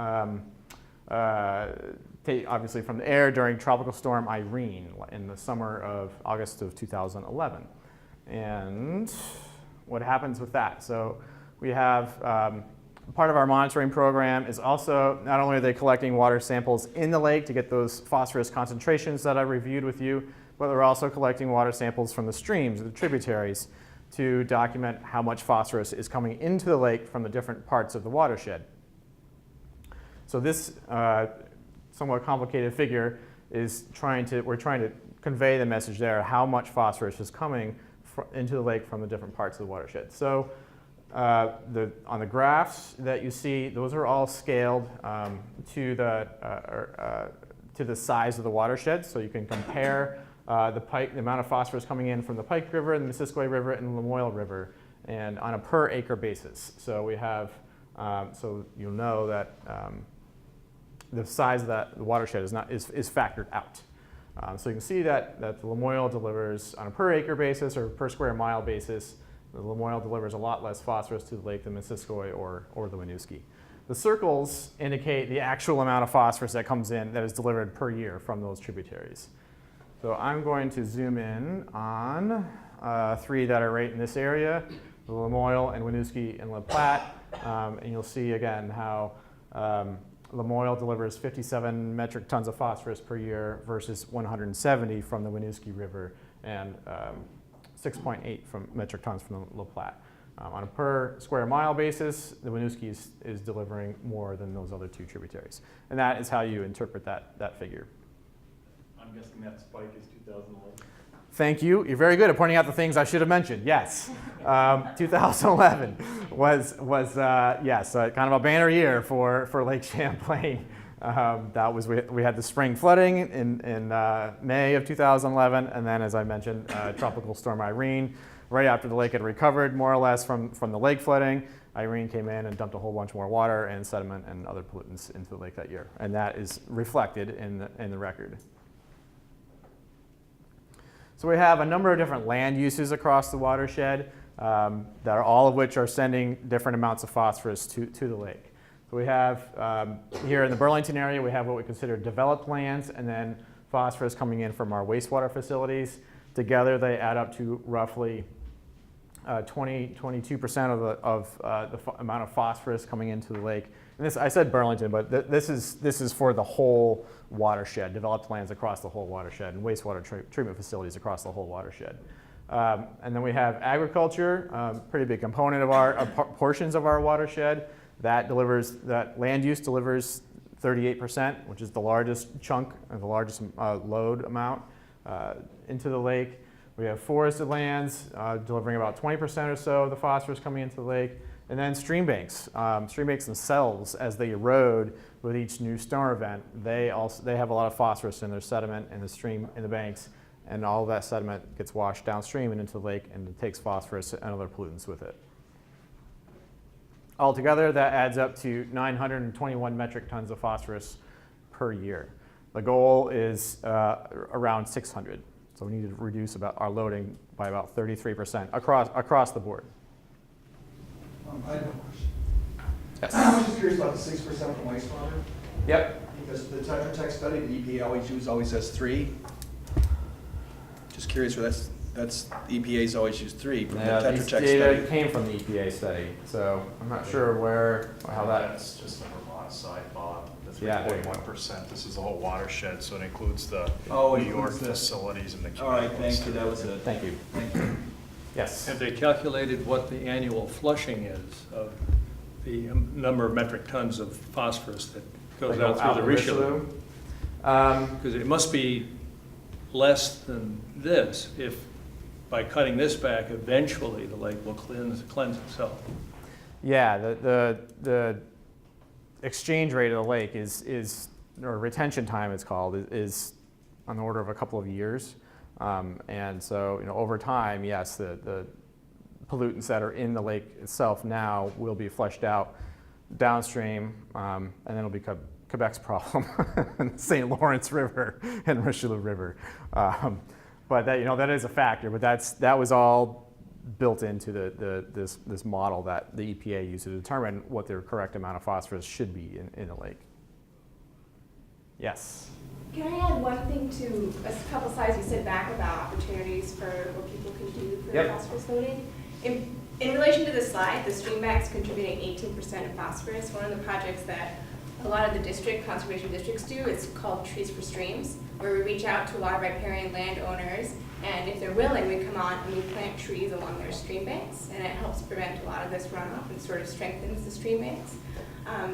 obviously from the air during Tropical Storm Irene in the summer of August of 2011. And what happens with that? So we have part of our monitoring program is also, not only are they collecting water samples in the lake to get those phosphorus concentrations that I reviewed with you, but they're also collecting water samples from the streams, the tributaries, to document how much phosphorus is coming into the lake from the different parts of the watershed. So this somewhat complicated figure is we're trying to convey the message there, how much phosphorus is coming into the lake from the different parts of the watershed. So on the graphs that you see, those are all scaled to the size of the watershed, so you can compare the amount of phosphorus coming in from the Pike River, the Missisquoi River, and the Lamoille River, and on a per acre basis. So we have, so you'll know that the size of the watershed is factored out. So you can see that the Lamoille delivers on a per acre basis or per square mile basis. The Lamoille delivers a lot less phosphorus to the lake than Missisquoi or the Winooski. The circles indicate the actual amount of phosphorus that comes in that is delivered per year from those tributaries. So I'm going to zoom in on 3 that are right in this area, the Lamoille and Winooski and La Platte, and you'll see again how Lamoille delivers 57 metric tons of phosphorus per year versus 170 from the Winooski River and 6.8 metric tons from the La Platte. On a per square mile basis, the Winooski is delivering more than those other 2 tributaries. And that is how you interpret that figure. I'm guessing that spike is 2011. Thank you. You're very good at pointing out the things I should have mentioned. Yes, 2011 was yes, kind of a banner year for Lake Champlain. We had the spring flooding in May of 2011, and then, as I mentioned, Tropical Storm Irene. Right after the lake had recovered more or less from the lake flooding, Irene came in and dumped a whole bunch more water and sediment and other pollutants into the lake that year, and that is reflected in the record. So we have a number of different land uses across the watershed, that are all of which are sending different amounts of phosphorus to the lake. So we have, here in the Burlington area, we have what we consider developed lands, and then phosphorus coming in from our wastewater facilities. Together they add up to roughly 22% of the amount of phosphorus coming into the lake. And this, I said Burlington, but this is for the whole watershed, developed lands across the whole watershed, and wastewater treatment facilities across the whole watershed. And then we have agriculture, pretty big component of our portions of our watershed. That land use delivers 38%, which is the largest chunk and the largest load amount into the lake. We have forested lands delivering about 20% or so of the phosphorus coming into the lake. And then stream banks. Stream banks themselves, as they erode with each new storm event, they have a lot of phosphorus in their sediment in the stream, in the banks, and all of that sediment gets washed downstream and into the lake, and it takes phosphorus and other pollutants with it. Altogether, that adds up to 921 metric tons of phosphorus per year. The goal is around 600. So we need to reduce our loading by about 33% across the board. I have a question. Yes. I was just curious about the 6% from wastewater. Yep. Because the Tetra Tech study, the EPA always says 3. Just curious where that's EPA's always used 3 from the Tetra These Tech data study. came from the EPA study, so I'm not sure how that. That's just the Vermont side, Bob. That's Yeah, there you go. 3.1%. This is the whole watershed, so it includes the Oh, it New York includes the- facilities and the All right, communities. thank you, that was it. Thank you. Thank you. Yes. Have they calculated what the annual flushing is of the number of metric tons of phosphorus that goes out through the Richelieu? Because it must be less than this if, by cutting this back, eventually the lake will cleanse itself. Yeah, the exchange rate of the lake is or retention time it's called, is on the order of a couple of years. And so, over time, yes, the pollutants that are in the lake itself now will be flushed out downstream, and then it'll be Quebec's problem, and the St. Lawrence River and Richelieu River. But that is a factor. But that was all built into this model that the EPA used to determine what the correct amount of phosphorus should be in the lake. Yes. Can I add one thing to a couple slides you said back about opportunities for what people can do for Yep. phosphorus loading? In relation to this slide, the stream banks contributing 18% of phosphorus. One of the projects that a lot of the conservation districts do is called Trees for Streams, where we reach out to a lot of riparian landowners, and if they're willing, we come on and we plant trees along their stream banks, and it helps prevent a lot of this runoff and sort of strengthens the stream banks.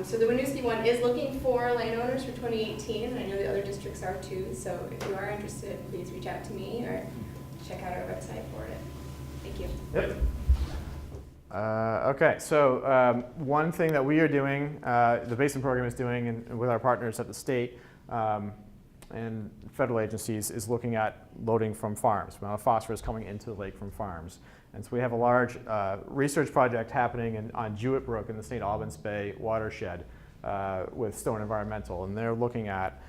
So the Winooski one is looking for landowners for 2018, and I know the other districts are too, so if you are interested, please reach out to me or check out our website for it. Thank you. Yep. Okay, so one thing that we are doing, the Basin Program is doing with our partners at the state and federal agencies, is looking at loading from farms, amount of phosphorus coming into the lake from farms. And so we have a large research project happening on Jewett Brook in the St. Albans Bay watershed with Stone Environmental, and they're looking at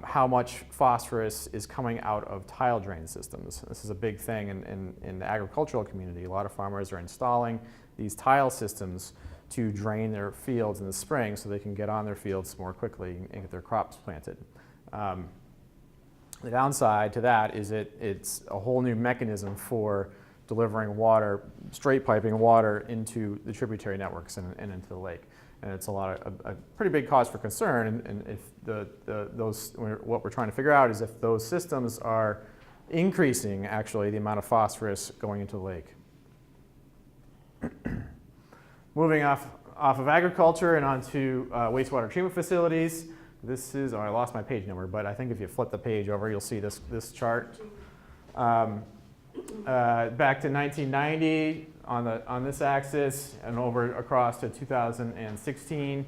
how much phosphorus is coming out of tile drain systems. This is a big thing in the agricultural community. A lot of farmers are installing these tile systems to drain their fields in the spring so they can get on their fields more quickly and get their crops planted. The downside to that is it's a whole new mechanism for delivering water, straight piping water into the tributary networks and into the lake. And it's a pretty big cause for concern. And if what we're trying to figure out is if those systems are increasing actually the amount of phosphorus going into the lake. Moving off of agriculture and onto wastewater treatment facilities. This is, I lost my page number, but I think if you flip the page over, you'll see this chart. Back to 1990 on this axis and over across to 2016.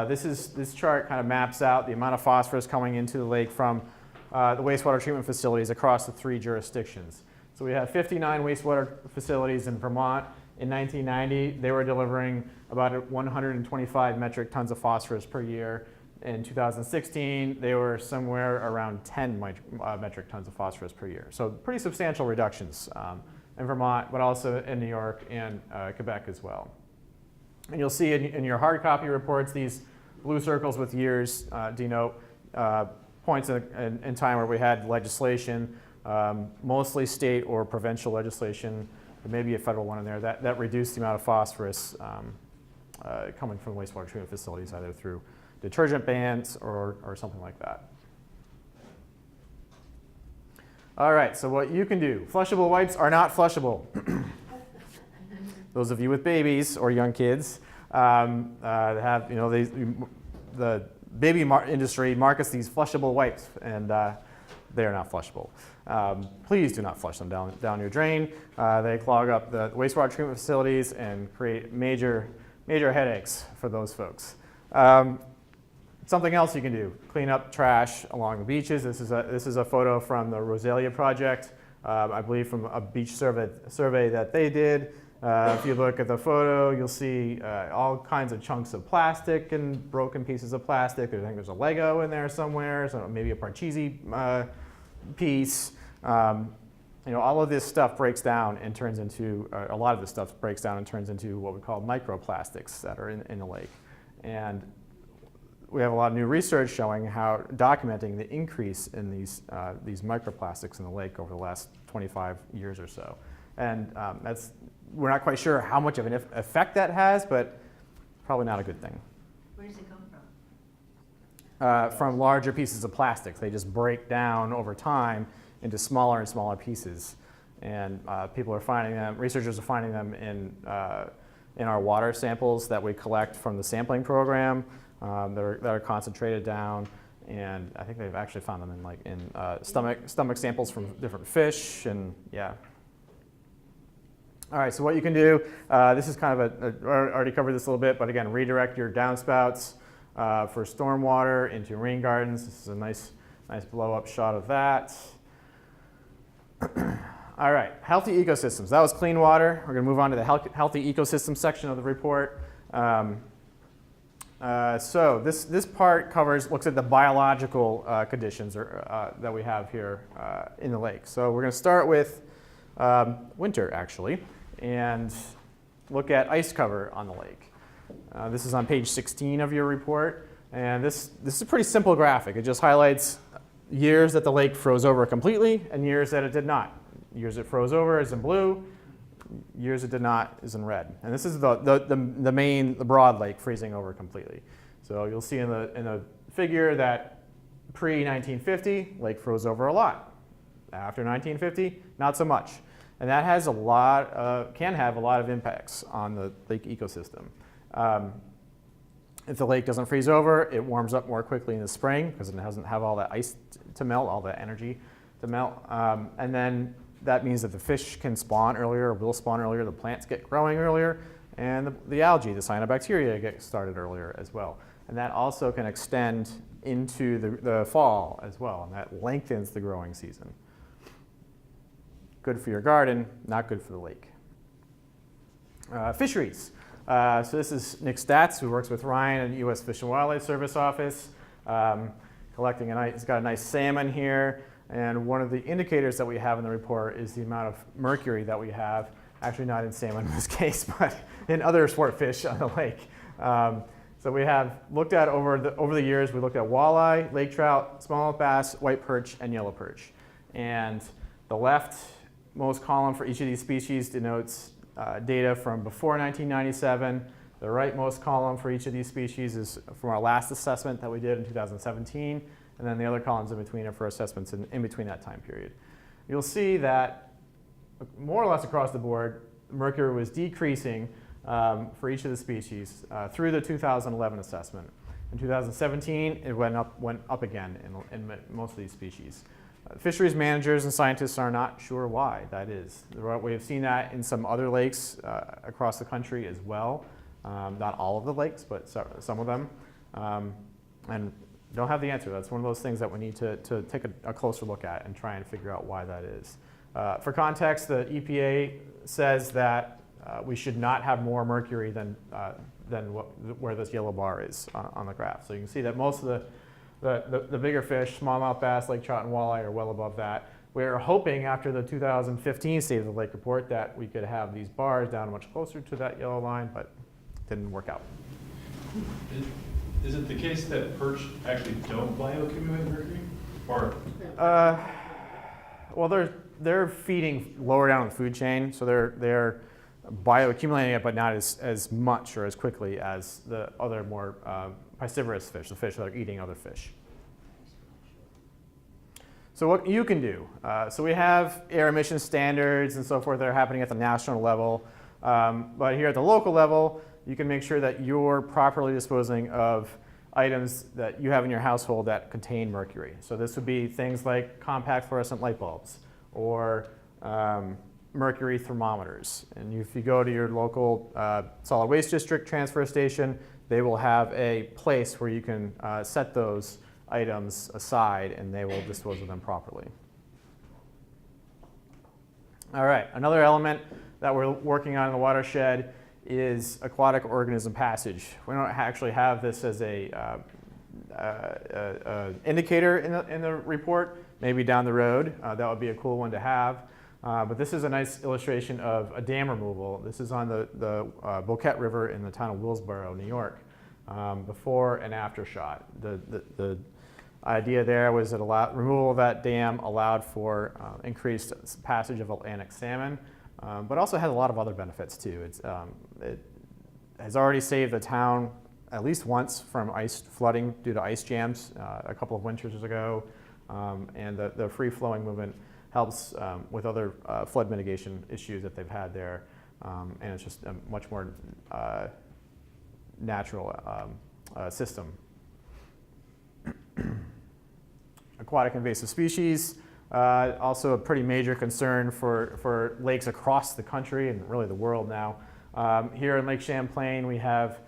This chart kind of maps out the amount of phosphorus coming into the lake from the wastewater treatment facilities across the 3 jurisdictions. So we have 59 wastewater facilities in Vermont. In 1990, they were delivering about 125 metric tons of phosphorus per year. In 2016, they were somewhere around 10 metric tons of phosphorus per year. So pretty substantial reductions in Vermont, but also in New York and Quebec as well. And you'll see in your hard copy reports, these blue circles with years denote points in time where we had legislation, mostly state or provincial legislation there may be a federal one in there, that reduced the amount of phosphorus coming from wastewater treatment facilities, either through detergent bans or something like that. All right, so what you can do. Flushable wipes are not flushable. Those of you with babies or young kids have, the baby industry markets these flushable wipes, and they are not flushable. Please do not flush them down your drain. They clog up the wastewater treatment facilities and create major headaches for those folks. Something else you can do: clean up trash along the beaches. This is a photo from the Rosalia project, I believe from a beach survey that they did. If you look at the photo, you'll see all kinds of chunks of plastic and broken pieces of plastic. I think there's a Lego in there somewhere, so maybe a Parcheesi piece. All of this stuff breaks down and turns into, a lot of this stuff breaks down and turns into what we call microplastics that are in the lake. And we have a lot of new research showing documenting the increase in these microplastics in the lake over the last 25 years or so. And we're not quite sure how much of an effect that has, but probably not a good thing. Where does it come from? From larger pieces of plastic. They just break down over time into smaller and smaller pieces. And researchers are finding them in our water samples that we collect from the sampling program that are concentrated down. And I think they've actually found them in stomach samples from different fish, and yeah. All right, so what you can do, this is kind of I already covered this a little bit, but again, redirect your downspouts for stormwater into rain gardens. This is a nice blow-up shot of that. All right, healthy ecosystems. That was clean water. We're going to move on to the healthy ecosystem section of the report. So this part looks at the biological conditions that we have here in the lake. So we're going to start with winter, actually, and look at ice cover on the lake. This is on page 16 of your report, and this is a pretty simple graphic. It just highlights years that the lake froze over completely and years that it did not. Years it froze over is in blue, years it did not is in red. And this is the broad lake freezing over completely. So you'll see in the figure that pre-1950, lake froze over a lot. After 1950, not so much. And that has can have a lot of impacts on the lake ecosystem. If the lake doesn't freeze over, it warms up more quickly in the spring because it doesn't have all that ice to melt, all that energy to melt. And then that means that the fish can spawn earlier, or will spawn earlier, the plants get growing earlier, and the algae, the cyanobacteria, get started earlier as well. And that also can extend into the fall as well, and that lengthens the growing season. Good for your garden, not good for the lake. Fisheries. So this is Nick Statz, who works with Ryan and U.S. Fish and Wildlife Service office, collecting he's got a nice salmon here. And one of the indicators that we have in the report is the amount of mercury that we have, actually not in salmon in this case, but in other sport fish on the lake. So we have looked at over the years, we looked at walleye, lake trout, smallmouth bass, white perch, and yellow perch. And the leftmost column for each of these species denotes data from before 1997. The rightmost column for each of these species is from our last assessment that we did in 2017. And then the other columns in between are for assessments in between that time period. You'll see that more or less across the board, mercury was decreasing for each of the species through the 2011 assessment. In 2017, it went up again in most of these species. Fisheries managers and scientists are not sure why that is. We have seen that in some other lakes across the country as well. Not all of the lakes, but some of them. And don't have the answer. That's one of those things that we need to take a closer look at and try and figure out why that is. For context, the EPA says that we should not have more mercury than where this yellow bar is on the graph. So you can see that most of the bigger fish, smallmouth bass, lake trout, and walleye are well above that. We're hoping after the 2015 State of the Lake report that we could have these bars down much closer to that yellow line, but it didn't work out. Is it the case that perch actually don't bioaccumulate mercury? Or well, they're feeding lower down the food chain, so they're bioaccumulating it, but not as much or as quickly as the other more piscivorous fish, the fish that are eating other fish. So what you can do, so we have air emission standards and so forth that are happening at the national level, but here at the local level, you can make sure that you're properly disposing of items that you have in your household that contain mercury. So this would be things like compact fluorescent light bulbs or mercury thermometers. And if you go to your local solid waste district transfer station, they will have a place where you can set those items aside and they will dispose of them properly. All right, another element that we're working on in the watershed is aquatic organism passage. We don't actually have this as a indicator in the report. Maybe down the road, that would be a cool one to have. But this is a nice illustration of a dam removal. This is on the Boquete River in the town of Willsboro, New York. Before and after shot. The idea there was that removal of that dam allowed for increased passage of Atlantic salmon, but also has a lot of other benefits too. It has already saved the town at least once from ice flooding due to ice jams a couple of winters ago, and the free-flowing movement helps with other flood mitigation issues that they've had there, and it's just a much more natural system. Aquatic invasive species, also a pretty major concern for lakes across the country and really the world now. Here in Lake Champlain, we have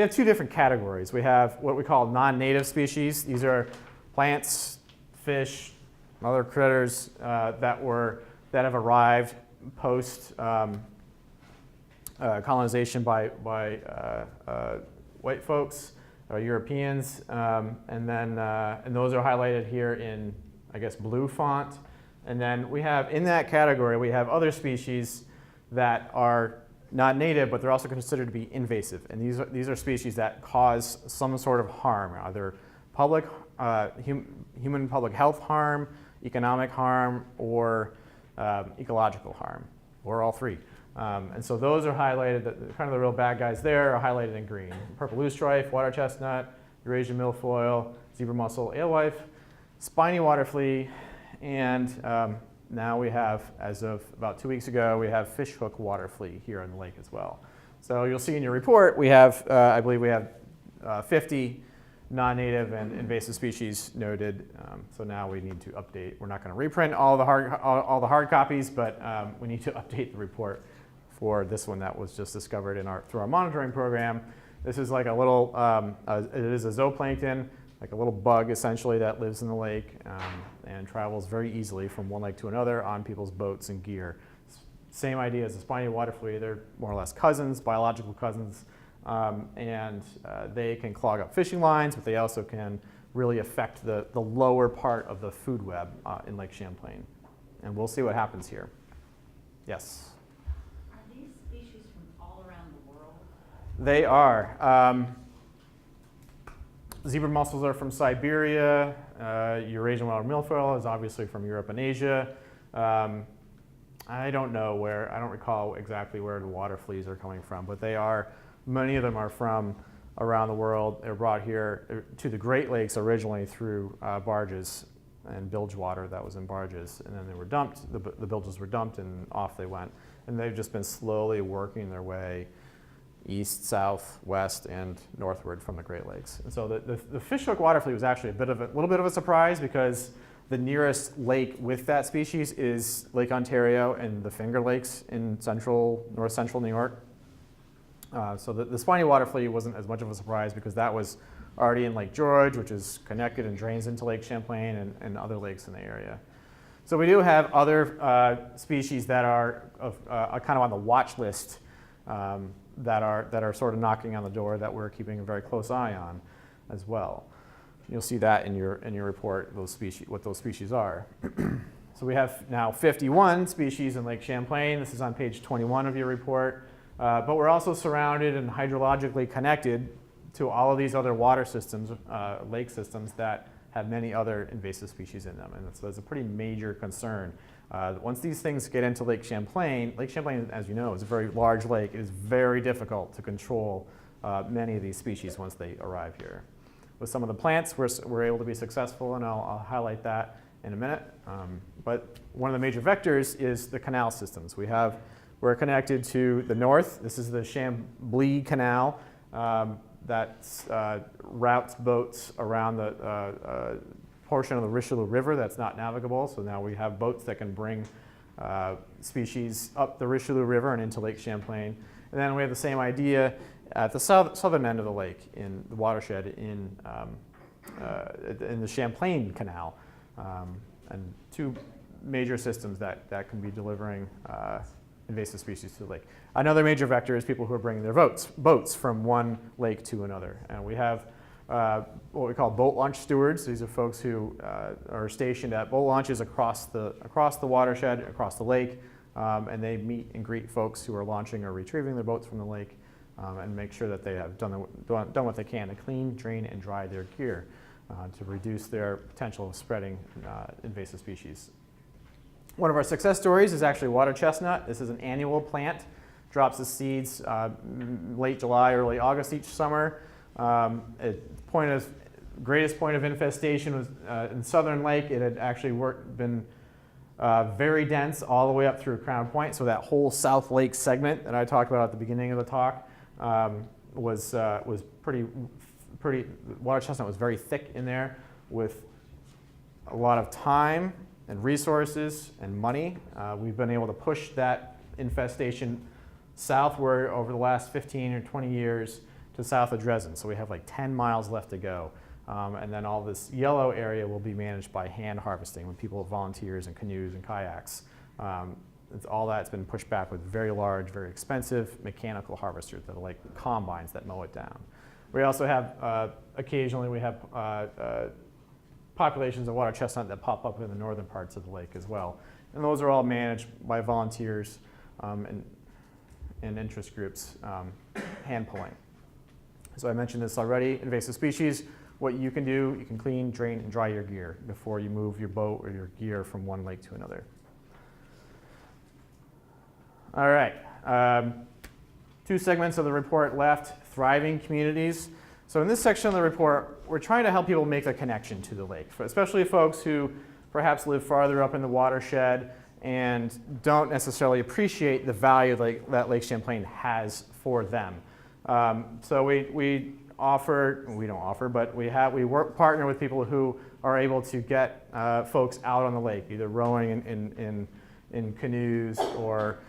two different categories. We have what we call non-native species. These are plants, fish, other critters that have arrived post colonization by white folks, Europeans, and those are highlighted here in, I guess, blue font. And then we have, in that category, we have other species that are not native, but they're also considered to be invasive. And these are species that cause some sort of harm, either human public health harm, economic harm, or ecological harm, or all three. And so those are highlighted, kind of the real bad guys there are highlighted in green. Purple loosestrife, water chestnut, Eurasian milfoil, zebra mussel, alewife, spiny water flea, and now we have, as of about 2 weeks ago, we have fishhook water flea here in the lake as well. So you'll see in your report, we have, I believe we have 50 non-native and invasive species noted. So now we need to update. We're not going to reprint all the hard copies, but we need to update the report for this one that was just discovered through our monitoring program. This is like a little, it is a zooplankton, like a little bug essentially that lives in the lake and travels very easily from one lake to another on people's boats and gear. Same idea as the spiny water flea. They're more or less cousins, biological cousins, and they can clog up fishing lines, but they also can really affect the lower part of the food web in Lake Champlain. And we'll see what happens here. Yes? Are these species from all around the world? They are. Zebra mussels are from Siberia. Eurasian wild milfoil is obviously from Europe and Asia. I don't know where, I don't recall exactly where the water fleas are coming from, but they are, many of them are from around the world. They were brought here to the Great Lakes originally through barges and bilge water that was in barges, and then they were dumped, the bilges were dumped, and off they went. And they've just been slowly working their way east, south, west, and northward from the Great Lakes. And so the fishhook water flea was actually a little bit of a surprise, because the nearest lake with that species is Lake Ontario and the Finger Lakes in north central New York. So the spiny water flea wasn't as much of a surprise, because that was already in Lake George, which is connected and drains into Lake Champlain and other lakes in the area. So we do have other species that are kind of on the watch list that are sort of knocking on the door that we're keeping a very close eye on as well. You'll see that in your report, what those species are. So we have now 51 species in Lake Champlain. This is on page 21 of your report. But we're also surrounded and hydrologically connected to all of these other water systems, lake systems that have many other invasive species in them. And so it's a pretty major concern. Once these things get into Lake Champlain, as you know, is a very large lake. It is very difficult to control many of these species once they arrive here. With some of the plants, we're able to be successful, and I'll highlight that in a minute. But one of the major vectors is the canal systems. We're connected to the north. This is the Chambly Canal that routes boats around the portion of the Richelieu River that's not navigable. So now we have boats that can bring species up the Richelieu River and into Lake Champlain. And then we have the same idea at the southern end of the lake in the watershed in the Champlain Canal. And two major systems that can be delivering invasive species to the lake. Another major vector is people who are bringing their boats from one lake to another. And we have what we call boat launch stewards. These are folks who are stationed at boat launches across the watershed, across the lake, and they meet and greet folks who are launching or retrieving their boats from the lake and make sure that they have done what they can to clean, drain, and dry their gear to reduce their potential of spreading invasive species. One of our success stories is actually water chestnut. This is an annual plant, drops its seeds late July, early August each summer. Greatest point of infestation was in Southern Lake. It had actually been very dense all the way up through Crown Point. So that whole South Lake segment that I talked about at the beginning of the talk was pretty. Water chestnut was very thick in there with a lot of time and resources and money. We've been able to push that infestation southward over the last 15 or 20 years to south of Dresden. So we have like 10 miles left to go. And then all this yellow area will be managed by hand harvesting when people have volunteers and canoes and kayaks. All that's been pushed back with very large, very expensive mechanical harvesters that are like combines that mow it down. We also have, occasionally we have populations of water chestnut that pop up in the northern parts of the lake as well. And those are all managed by volunteers and interest groups hand pulling. So I mentioned this already, invasive species. What you can do, you can clean, drain, and dry your gear before you move your boat or your gear from one lake to another. All right. Two segments of the report left. Thriving communities. So in this section of the report, we're trying to help people make the connection to the lake, especially folks who perhaps live farther up in the watershed and don't necessarily appreciate the value that Lake Champlain has for them. So we partner with people who are able to get folks out on the lake, either rowing in canoes or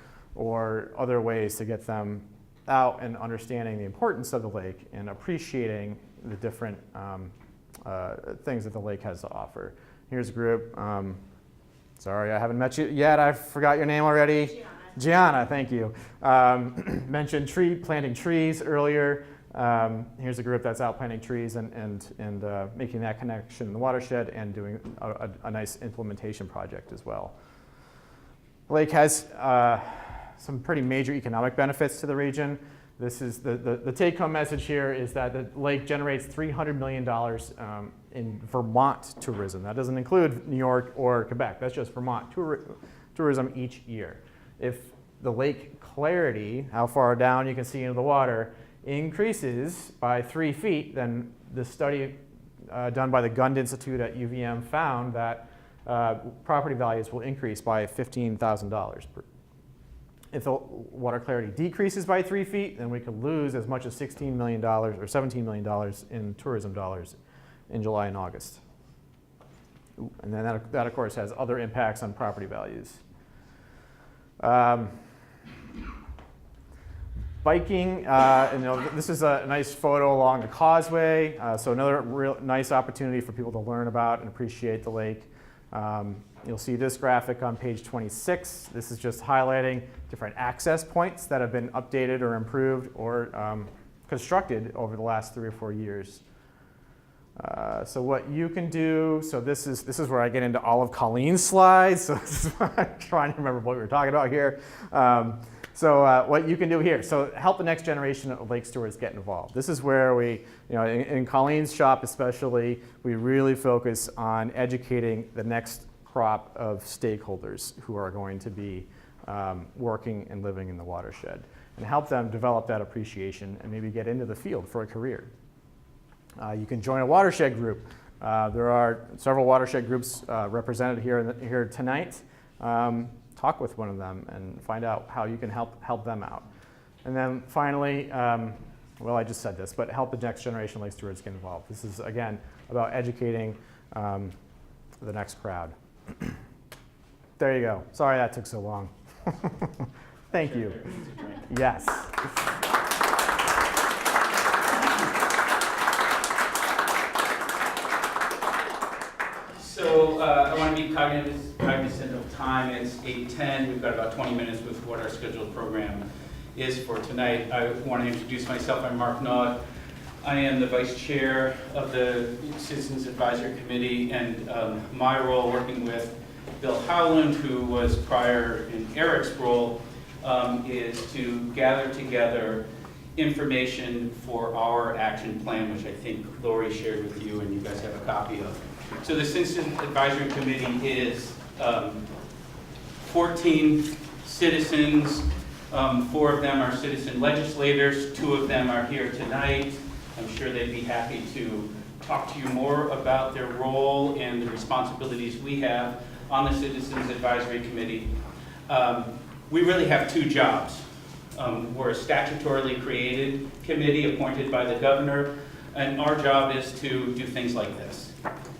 other ways to get them out and understanding the importance of the lake and appreciating the different things that the lake has to offer. Here's a group. Sorry, I haven't met you yet. I forgot your name already. Gianna, thank you. Mentioned planting trees earlier. Here's a group that's out planting trees and making that connection in the watershed and doing a nice implementation project as well. The lake has some pretty major economic benefits to the region. This is the take-home message here is that the lake generates $300 million in Vermont tourism. That doesn't include New York or Quebec. That's just Vermont tourism each year. If the lake clarity, how far down you can see into the water, increases by 3 feet, then the study done by the Gund Institute at UVM found that property values will increase by $15,000. If the water clarity decreases by 3 feet, then we could lose as much as $16 million or $17 million in tourism dollars in July and August. And then that of course, has other impacts on property values. Biking, this is a nice photo along the causeway. So another real nice opportunity for people to learn about and appreciate the lake. You'll see this graphic on page 26. This is just highlighting different access points that have been updated or improved or constructed over the last 3 or 4 years. So what you can do, so this is where I get into all of Colleen's slides. So this is what I'm trying to remember what we were talking about here. So what you can do here, so help the next generation of lake stewards get involved. This is where we, in Colleen's shop especially, we really focus on educating the next crop of stakeholders who are going to be working and living in the watershed, and help them develop that appreciation and maybe get into the field for a career. You can join a watershed group. There are several watershed groups represented here tonight. Talk with one of them and find out how you can help them out. And then finally, well, I just said this, but help the next generation of lake stewards get involved. This is, again, about educating the next crowd. There you go. Sorry that took so long. Thank you. Yes. So I want to be cognizant of time. It's 8:10. We've got about 20 minutes with what our scheduled program is for tonight. I want to introduce myself. I'm Mark Nod. I am the vice chair of the Citizens Advisory Committee, and my role working with Bill Howland, who was prior in Eric's role, is to gather together information for our action plan, which I think Lori shared with you and you guys have a copy of. So the Citizens Advisory Committee is 14 citizens. 4 of them are citizen legislators. 2 of them are here tonight. I'm sure they'd be happy to talk to you more about their role and the responsibilities we have on the Citizens Advisory Committee. We really have 2 jobs. We're a statutorily created committee appointed by the governor, and our job is to do things like this,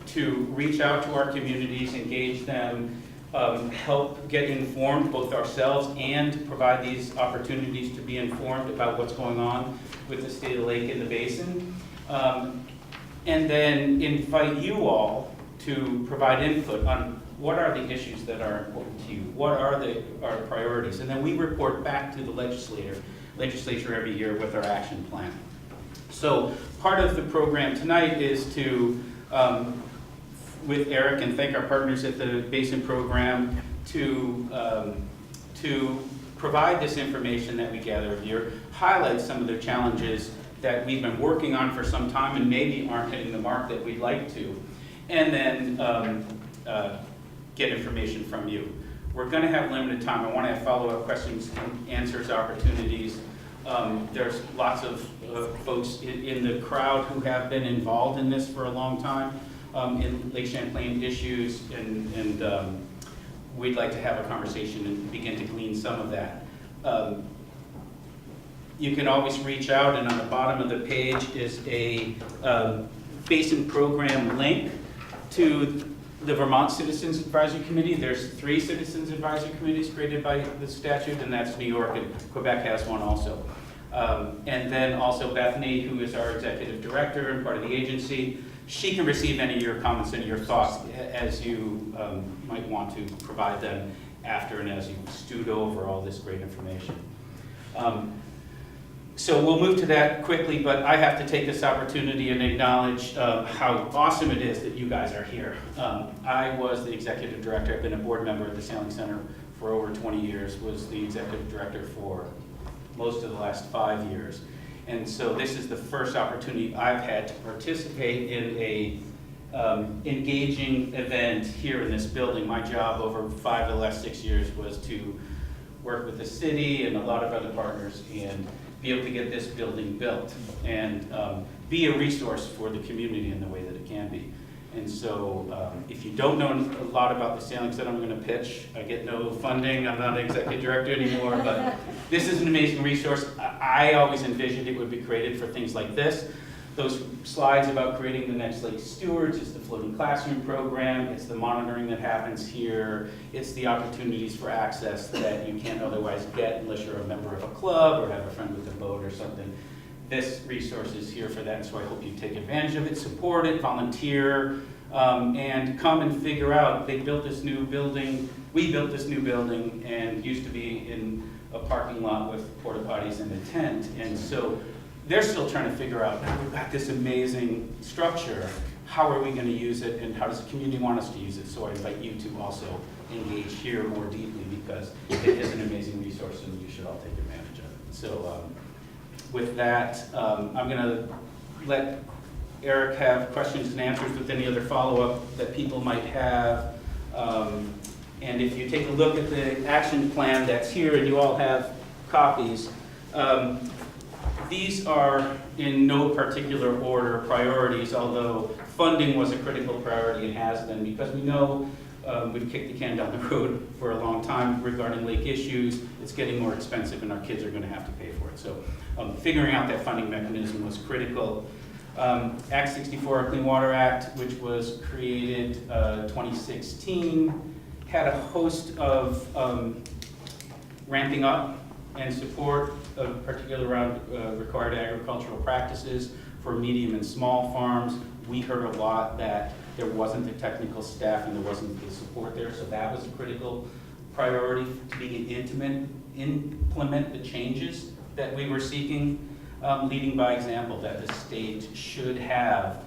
to reach out to our communities, engage them, help get informed, both ourselves, and provide these opportunities to be informed about what's going on with the state of the lake and the basin. And then invite you all to provide input on what are the issues that are important to you, what are our priorities, and then we report back to the legislature every year with our action plan. So part of the program tonight is to with Eric and thank our partners at the Basin Program to provide this information that we gather here, highlight some of the challenges that we've been working on for some time and maybe aren't hitting the mark that we'd like to, and then get information from you. We're going to have limited time. I want to have follow-up questions and answers opportunities. There's lots of folks in the crowd who have been involved in this for a long time. In Lake Champlain issues, and we'd like to have a conversation and begin to glean some of that. You can always reach out, and on the bottom of the page is a Basin Program link to the Vermont Citizens Advisory Committee. There's 3 Citizens Advisory Committees created by the statute, and that's New York, and Quebec has one also. And then also Bethany, who is our executive director and part of the agency. She can receive any of your comments and your thoughts as you might want to provide them after and as you stewed over all this great information. So we'll move to that quickly, but I have to take this opportunity and acknowledge how awesome it is that you guys are here. I was the executive director. I've been a board member at the Sailing Center for over 20 years, was the executive director for most of the last 5 years. And so this is the first opportunity I've had to participate in a engaging event here in this building. My job over 5 of the last 6 years was to work with the city and a lot of other partners and be able to get this building built and be a resource for the community in the way that it can be. And so if you don't know a lot about the Sailing Center, I'm going to pitch. I get no funding. I'm not an executive director anymore, but this is an amazing resource. I always envisioned it would be created for things like this. Those slides about creating the next Lake Stewards, it's the floating classroom program, it's the monitoring that happens here, it's the opportunities for access that you can't otherwise get unless you're a member of a club or have a friend with a boat or something. This resource is here for that, and so I hope you take advantage of it, support it, volunteer, and come and figure out. They built this new building, we built this new building, and used to be in a parking lot with porta potties and a tent, and so they're still trying to figure out, now we've got this amazing structure, how are we going to use it, and how does the community want us to use it? So I invite you to also engage here more deeply, because it is an amazing resource and you should all take advantage of it. So with that, I'm going to let Eric have questions and answers with any other follow-up that people might have. And if you take a look at the action plan that's here, and you all have copies, these are in no particular order priorities, although funding was a critical priority and has been, because we know we've kicked the can down the road for a long time regarding lake issues. It's getting more expensive and our kids are going to have to pay for it. So figuring out that funding mechanism was critical. Act 64, our Clean Water Act, which was created 2016, had a host of ramping up and support, particularly around required agricultural practices for medium and small farms. We heard a lot that there wasn't the technical staff and there wasn't the support there, so that was a critical priority to be implement the changes that we were seeking, leading by example, that the state should have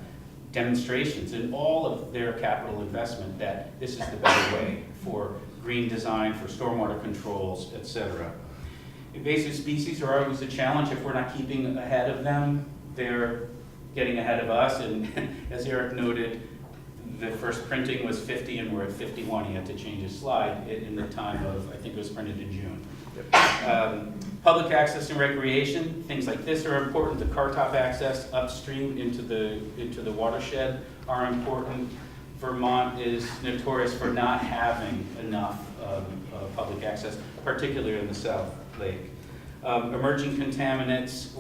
demonstrations in all of their capital investment that this is the better way for green design, for stormwater controls, etc. Invasive species are always a challenge. If we're not keeping ahead of them, they're getting ahead of us, and as Eric noted, the first printing was 50 and we're at 51. He had to change his slide in the time of, I think it was printed in June. Public access and recreation, things like this are important. The car top access upstream into the watershed are important. Vermont is notorious for not having enough public access, particularly in the South Lake. Emerging contaminants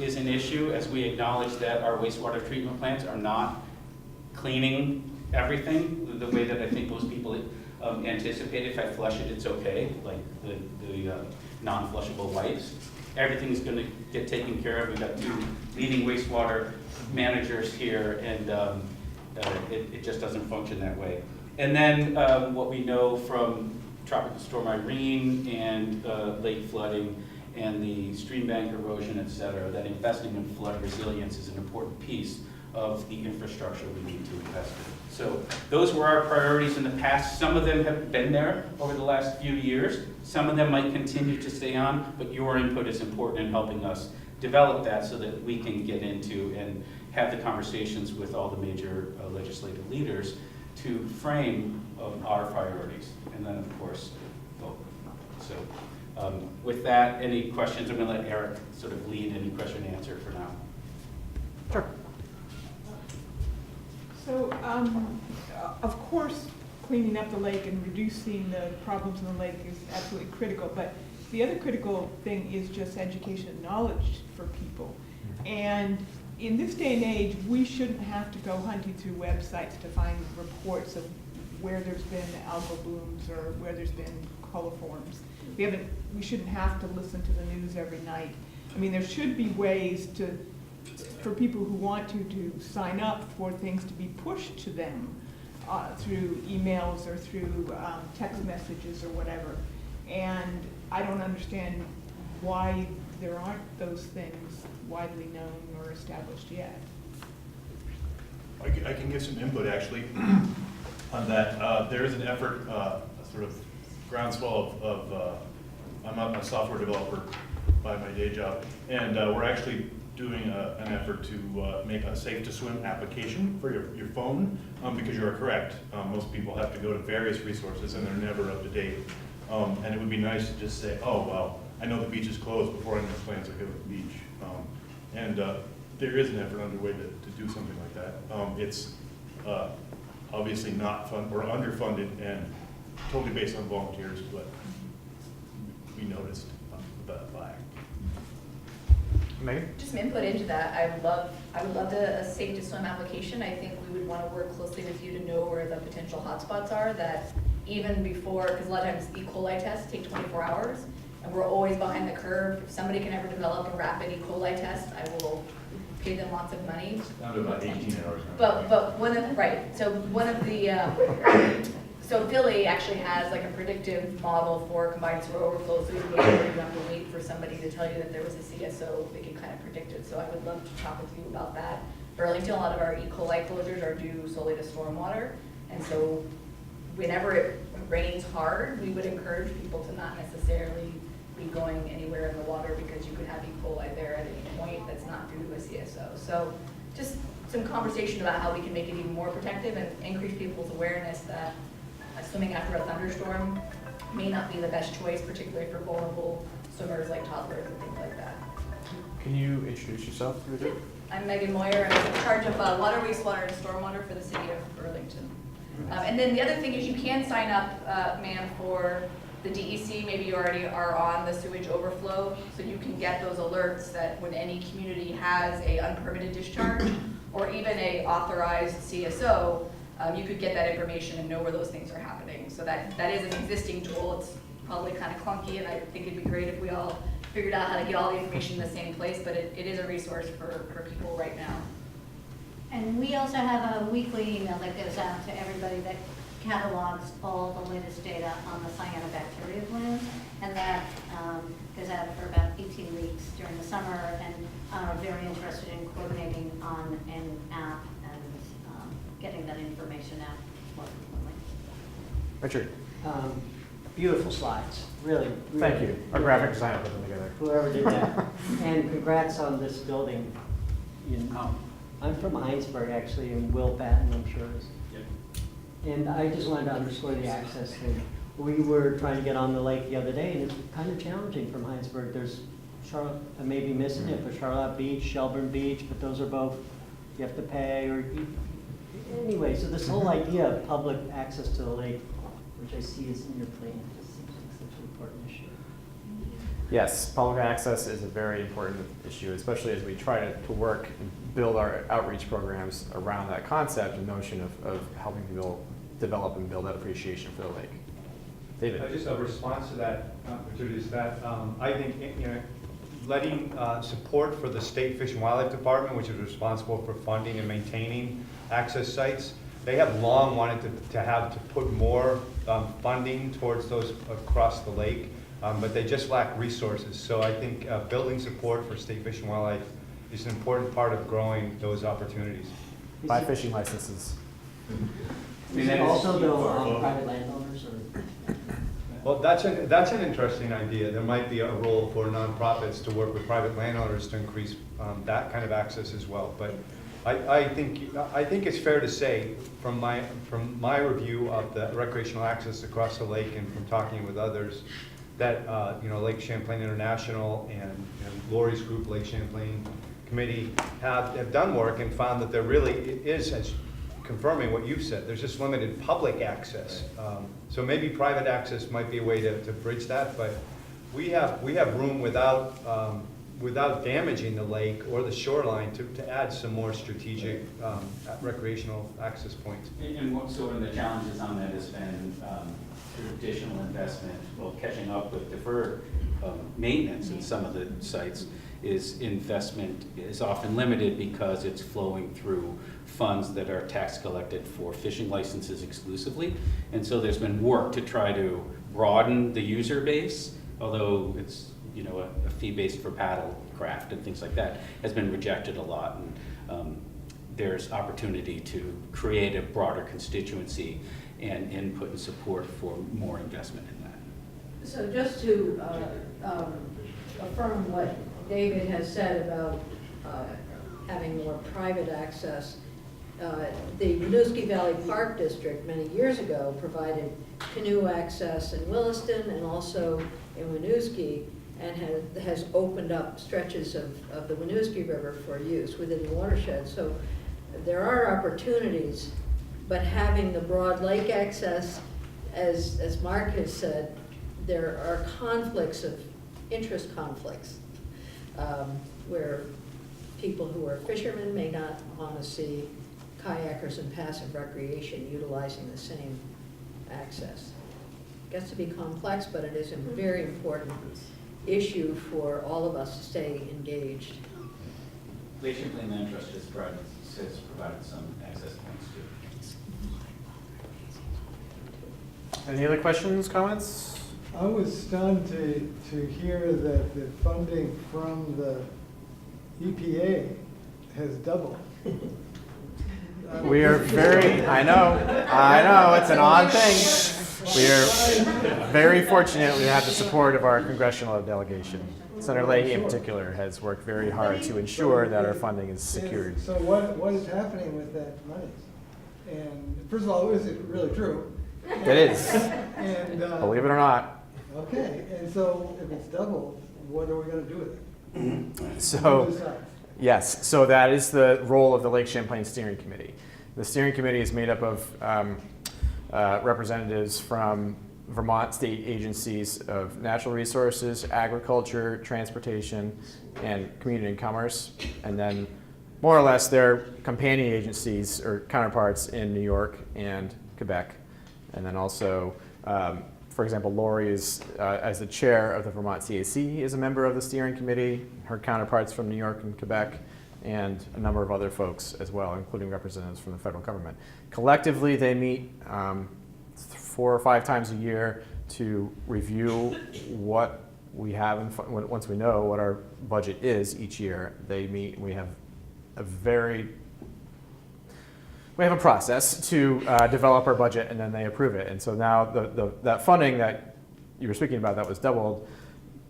is an issue, as we acknowledge that our wastewater treatment plants are not cleaning everything the way that I think most people anticipate. If I flush it, it's okay, like the non-flushable wipes. Everything's going to get taken care of. We've got 2 leading wastewater managers here, and it just doesn't function that way. And then what we know from Tropical Storm Irene and lake flooding and the stream bank erosion, et cetera, that investing in flood resilience is an important piece of the infrastructure we need to invest in. So those were our priorities in the past. Some of them have been there over the last few years. Some of them might continue to stay on, but your input is important in helping us develop that so that we can get into and have the conversations with all the major legislative leaders to frame our priorities, and then of course vote. So with that, any questions? I'm going to let Eric sort of lead any question and answer for now. Sure. So, of course, cleaning up the lake and reducing the problems in the lake is absolutely critical, but the other critical thing is just education and knowledge for people. And in this day and age, we shouldn't have to go hunting through websites to find reports of where there's been algal blooms or where there's been coliforms. We shouldn't have to listen to the news every night. I mean, there should be ways for people who want to sign up for things to be pushed to them through emails or through text messages or whatever. And I don't understand why there aren't those things widely known or established yet. I can give some input actually on that. There is an effort, a sort of groundswell of I'm a software developer by my day job, and we're actually doing an effort to make a safe to swim application for your phone, because you're correct. Most people have to go to various resources and they're never up to date. And it would be nice to just say, oh, well, I know the beach is closed before I make plans to go to the beach. And there is an effort underway to do something like that. It's obviously not fun or underfunded and totally based on volunteers, but we noticed the lack. Megan? Just some input into that. I would love a safe to swim application. I think we would want to work closely with you to know where the potential hotspots are, that even before, because a lot of times E. coli tests take 24 hours, and we're always behind the curve. If somebody can ever develop a rapid E. coli test, I will pay them lots of money. Down to about 18 hours now. But one of the, so Philly actually has like a predictive model for combined sewer overflow, so you have to wait for somebody to tell you that there was a CSO, they can kind of predict it. So I would love to talk with you about that. Burlington, a lot of our E. coli closures are due solely to stormwater, and so whenever it rains hard, we would encourage people to not necessarily be going anywhere in the water because you could have E. coli there at any point that's not due to a CSO. So just some conversation about how we can make it even more protective and increase people's awareness that Swimming after a thunderstorm may not be the best choice, particularly for vulnerable swimmers like toddlers and things like that. Can you introduce yourself through the I'm Megan Moyer, and I'm in charge of water, wastewater, and stormwater for the city of Burlington. And then the other thing is you can sign up, ma'am, for the DEC. Maybe you already are on the sewage overflow, so you can get those alerts that when any community has a unpermitted discharge or even a authorized CSO, you could get that information and know where those things are happening. So that is an existing tool. It's probably kind of clunky, and I think it'd be great if we all figured out how to get all the information in the same place, but it is a resource for people right now. And we also have a weekly email that goes out to everybody that catalogs all the latest data on the cyanobacteria blooms, and that goes out for about 18 weeks during the summer, and are very interested in coordinating on an app and getting that information out more frequently. Richard? Beautiful slides, really. Thank you. Our graphic designer put them together. Whoever did that. And congrats on this building. I'm from Heinsberg, actually, and Will Batten, I'm sure is. And I just wanted to underscore the access thing. We were trying to get on the lake the other day, and it's kind of challenging from Heinsberg. There's Charlotte, I may be missing it, but Charlotte Beach, Shelburne Beach, but those are both, you have to pay, or anyway, so this whole idea of public access to the lake, which I see is in your plan, just seems like such an important issue. Yes, public access is a very important issue, especially as we try to work and build our outreach programs around that concept and notion of helping people develop and build that appreciation for the lake. David? Just a response to that, is that I think letting support for the State Fish and Wildlife Department, which is responsible for funding and maintaining access sites, they have long wanted to put more funding towards those across the lake, but they just lack resources. So I think building support for State Fish and Wildlife is an important part of growing those opportunities. Buy fishing licenses. Is it also the private landowners, or? Well, that's an interesting idea. There might be a role for nonprofits to work with private landowners to increase that kind of access as well. But I think it's fair to say, from my review of the recreational access across the lake and from talking with others, that Lake Champlain International and Lori's group, Lake Champlain Committee, have done work and found that there really is, as confirming what you said, there's just limited public access. So maybe private access might be a way to bridge that, but we have room without damaging the lake or the shoreline to add some more strategic recreational access points. And so one of the challenges on that has been additional investment, well, catching up with deferred maintenance in some of the sites. Investment is often limited because it's flowing through funds that are tax collected for fishing licenses exclusively. And so there's been work to try to broaden the user base, although it's a fee based for paddle craft and things like that has been rejected a lot. And there's opportunity to create a broader constituency and input and support for more investment in that. So just to affirm what David has said about having more private access, the Winooski Valley Park District many years ago provided canoe access in Williston and also in Winooski, and has opened up stretches of the Winooski River for use within the watershed. So there are opportunities, but having the broad lake access, as Mark has said, there are interest conflicts, where people who are fishermen may not want to see kayakers and passive recreation utilizing the same access. It gets to be complex, but it is a very important issue for all of us to stay engaged. Lake Champlain Land Trust has provided some access points too. Any other questions, comments? I was stunned to hear that the funding from the EPA has doubled. We are I know, it's an odd thing. We are very fortunate we have the support of our congressional delegation. Senator Leahy in particular has worked very hard to ensure that our funding is secured. So what is happening with that money? And first of all, is it really true? It is, And, believe it or not. okay, and so if it's doubled, what are we gonna do with it? So, Who decides? yes, so that is the role of the Lake Champlain Steering Committee. The steering committee is made up of representatives from Vermont state agencies of natural resources, agriculture, transportation, and community and commerce. And then more or less their companion agencies or counterparts in New York and Quebec. And then also, for example, Lori is, as the chair of the Vermont CAC, is a member of the steering committee. Her counterparts from New York and Quebec, and a number of other folks as well, including representatives from the federal government. Collectively, they meet 4 or 5 times a year to review what we have, once we know what our budget is each year. They meet, we have a process to develop our budget, and then they approve it. And so now that funding that you were speaking about that was doubled,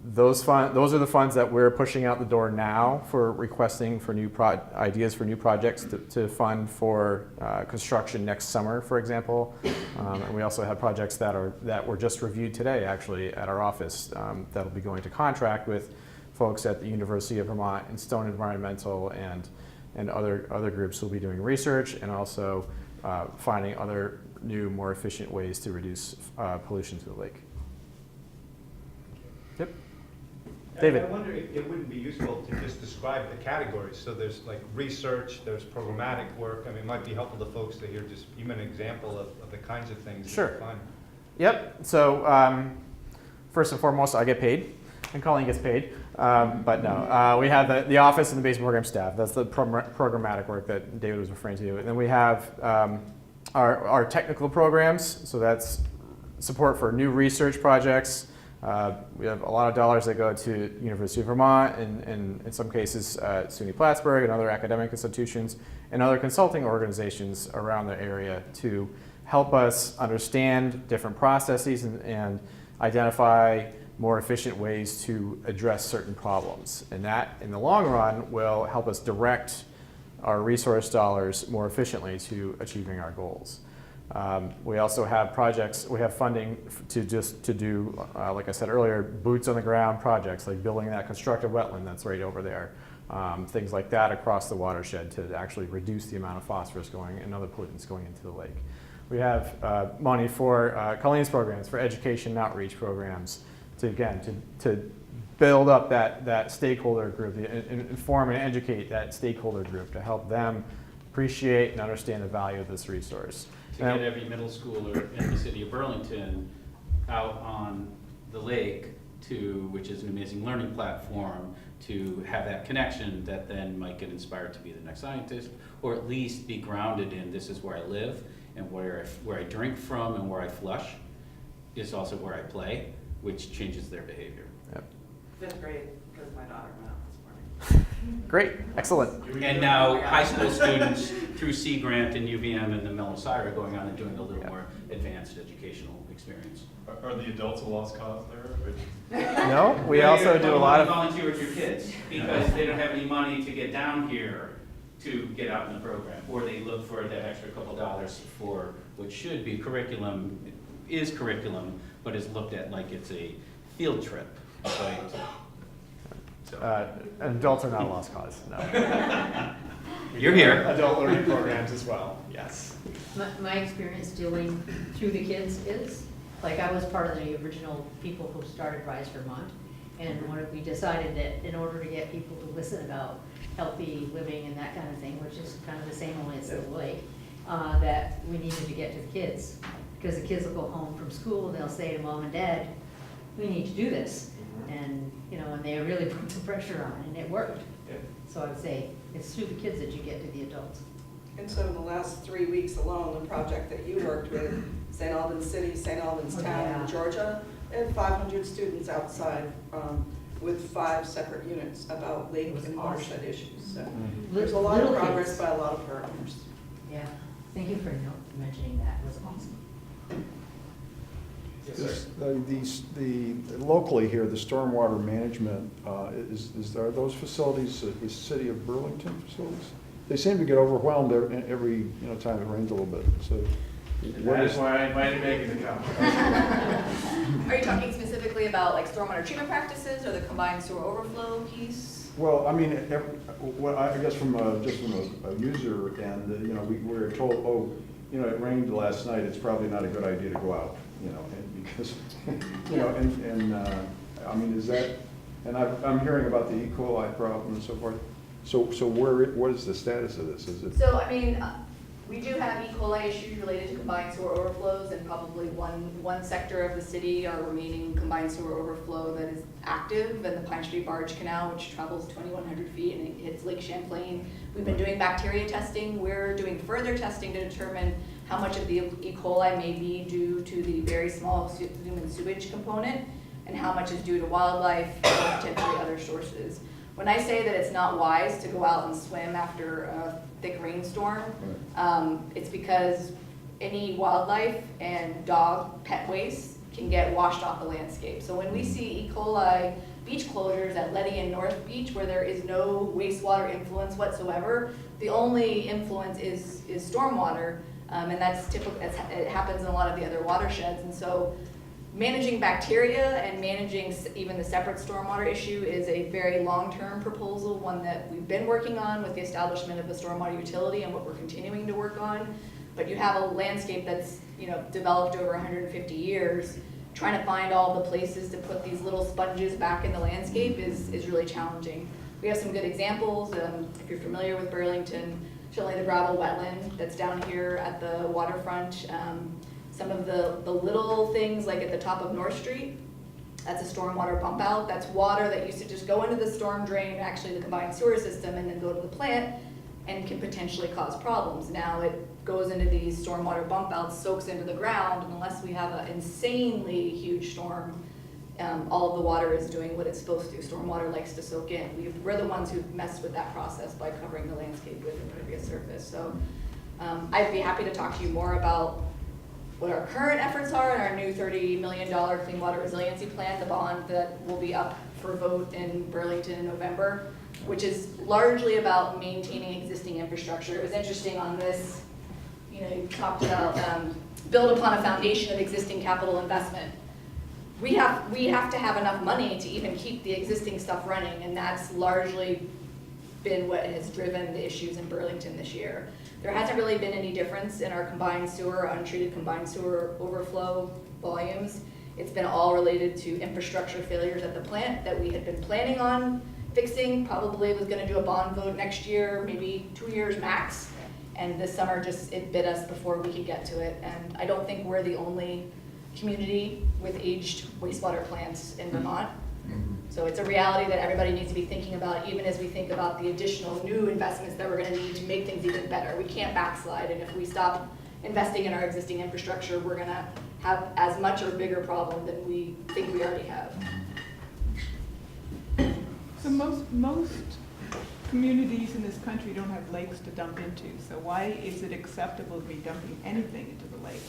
those are the funds that we're pushing out the door now for requesting for new ideas for new projects to fund for construction next summer, for example. And we also have projects that were just reviewed today, actually, at our office that'll be going to contract with folks at the University of Vermont and Stone Environmental and other groups who will be doing research and also finding other new, more efficient ways to reduce pollution to the lake. Yep. David. I wonder if it wouldn't be useful to just describe the categories. So there's like research, there's programmatic work. I mean, it might be helpful to folks to hear just even an example of the kinds of things Sure. that you find. Yep. So first and foremost, I get paid, and Colleen gets paid. But no, we have the office and the Basin Program staff. That's the programmatic work that David was referring to. And then we have our technical programs. So that's support for new research projects. We have a lot of dollars that go to University of Vermont and in some cases SUNY Plattsburgh and other academic institutions and other consulting organizations around the area to help us understand different processes and identify more efficient ways to address certain problems. And that, in the long run, will help us direct our resource dollars more efficiently to achieving our goals. We also have projects, we have funding to do, like I said earlier, boots on the ground projects, like building that constructed wetland that's right over there. Things like that across the watershed to actually reduce the amount of phosphorus going and other pollutants going into the lake. We have money for Colleen's programs, for education and outreach programs, to build up that stakeholder group, inform and educate that stakeholder group to help them appreciate and understand the value of this resource. To get every middle schooler in the city of Burlington out on the lake which is an amazing learning platform, to have that connection that then might get inspired to be the next scientist, or at least be grounded in this is where I live and where I drink from and where I flush is also where I play, which changes their behavior. Yep. Fifth grade, because my daughter went out this morning. Great, excellent. And now high school students through Sea Grant and UVM and the Melisire are going on and doing a little more advanced educational experience. Are the adults a lost cause there? No, we also do a lot of volunteer with your kids because they don't have any money to get down here to get out in the program, or they look for that extra couple dollars for what should be curriculum, is curriculum, but is looked at like it's a field trip. Right? Adults are not a lost cause, no. You're here. Adult learning programs as well, yes. My experience dealing through the kids is, like, I was part of the original people who started Rise Vermont, and when we decided that in order to get people to listen about healthy living and that kind of thing, which is kind of the same only it's in the lake, that we needed to get to the kids. Because the kids will go home from school and they'll say to mom and dad, we need to do this. And, and they really put some pressure on, and it worked. Yeah. So I'd say it's through the kids that you get to the adults. And so in the last 3 weeks alone, the project that you worked with, St. Albans City, St. Albans Town, in Georgia, they had 500 students outside with 5 separate units about lake and watershed issues. So there's a lot of progress by a lot of partners. Yeah, thank you for mentioning that. It was awesome. Locally here, the stormwater management, are those facilities the City of Burlington facilities? They seem to get overwhelmed every time it rains a little bit. So That's why I invited Megan to come. Are you talking specifically about like stormwater treatment practices or the combined sewer overflow piece? Well, I mean, I guess from just from a user end, you know, we were told, oh, you know, it rained last night, it's probably not a good idea to go out, you know, and because, you know, I mean, is that, and I'm hearing about the E. coli problem and so forth. So what is the status of this? Is it? So, I mean, we do have E. coli issues related to combined sewer overflows, and probably one sector of the city, our remaining combined sewer overflow that is active, and the Pine Street Barge Canal, which travels 2,100 feet and it hits Lake Champlain. We've been doing bacteria testing. We're doing further testing to determine how much of the E. coli may be due to the very small human sewage component, and how much is due to wildlife or potentially other sources. When I say that it's not wise to go out and swim after a thick rainstorm, it's because any wildlife and dog pet waste can get washed off the landscape. So when we see E. coli beach closures at Letty and North Beach, where there is no wastewater influence whatsoever, the only influence is stormwater, and that's typical. It happens in a lot of the other watersheds, and so managing bacteria and managing even the separate stormwater issue is a very long-term proposal, one that we've been working on with the establishment of the stormwater utility and what we're continuing to work on. But you have a landscape that's, you know, developed over 150 years. Trying to find all the places to put these little sponges back in the landscape is really challenging. We have some good examples. If you're familiar with Burlington, certainly the gravel wetland that's down here at the waterfront. Some of the little things like at the top of North Street, that's a stormwater bump out. That's water that used to just go into the storm drain, actually the combined sewer system, and then go to the plant and can potentially cause problems. Now it goes into these stormwater bump outs, soaks into the ground, and unless we have an insanely huge storm, all of the water is doing what it's supposed to. Stormwater likes to soak in. We're the ones who've messed with that process by covering the landscape with impervious surface. So I'd be happy to talk to you more about what our current efforts are in our new $30 million Clean Water Resiliency Plan, the bond that will be up for vote in Burlington in November, which is largely about maintaining existing infrastructure. It was interesting on this, you know, you talked about build upon a foundation of existing capital investment. We have to have enough money to even keep the existing stuff running, and that's largely been what has driven the issues in Burlington this year. There hasn't really been any difference in our combined sewer, untreated combined sewer overflow volumes. It's been all related to infrastructure failures at the plant that we had been planning on fixing. Probably was gonna do a bond vote next year, maybe 2 years max. And this summer it bit us before we could get to it. And I don't think we're the only community with aged wastewater plants in Vermont. So it's a reality that everybody needs to be thinking about, even as we think about the additional new investments that we're going to need to make things even better. We can't backslide, and if we stop investing in our existing infrastructure, we're going to have as much or bigger problem than we think we already have. So most communities in this country don't have lakes to dump into, so why is it acceptable to be dumping anything into the lake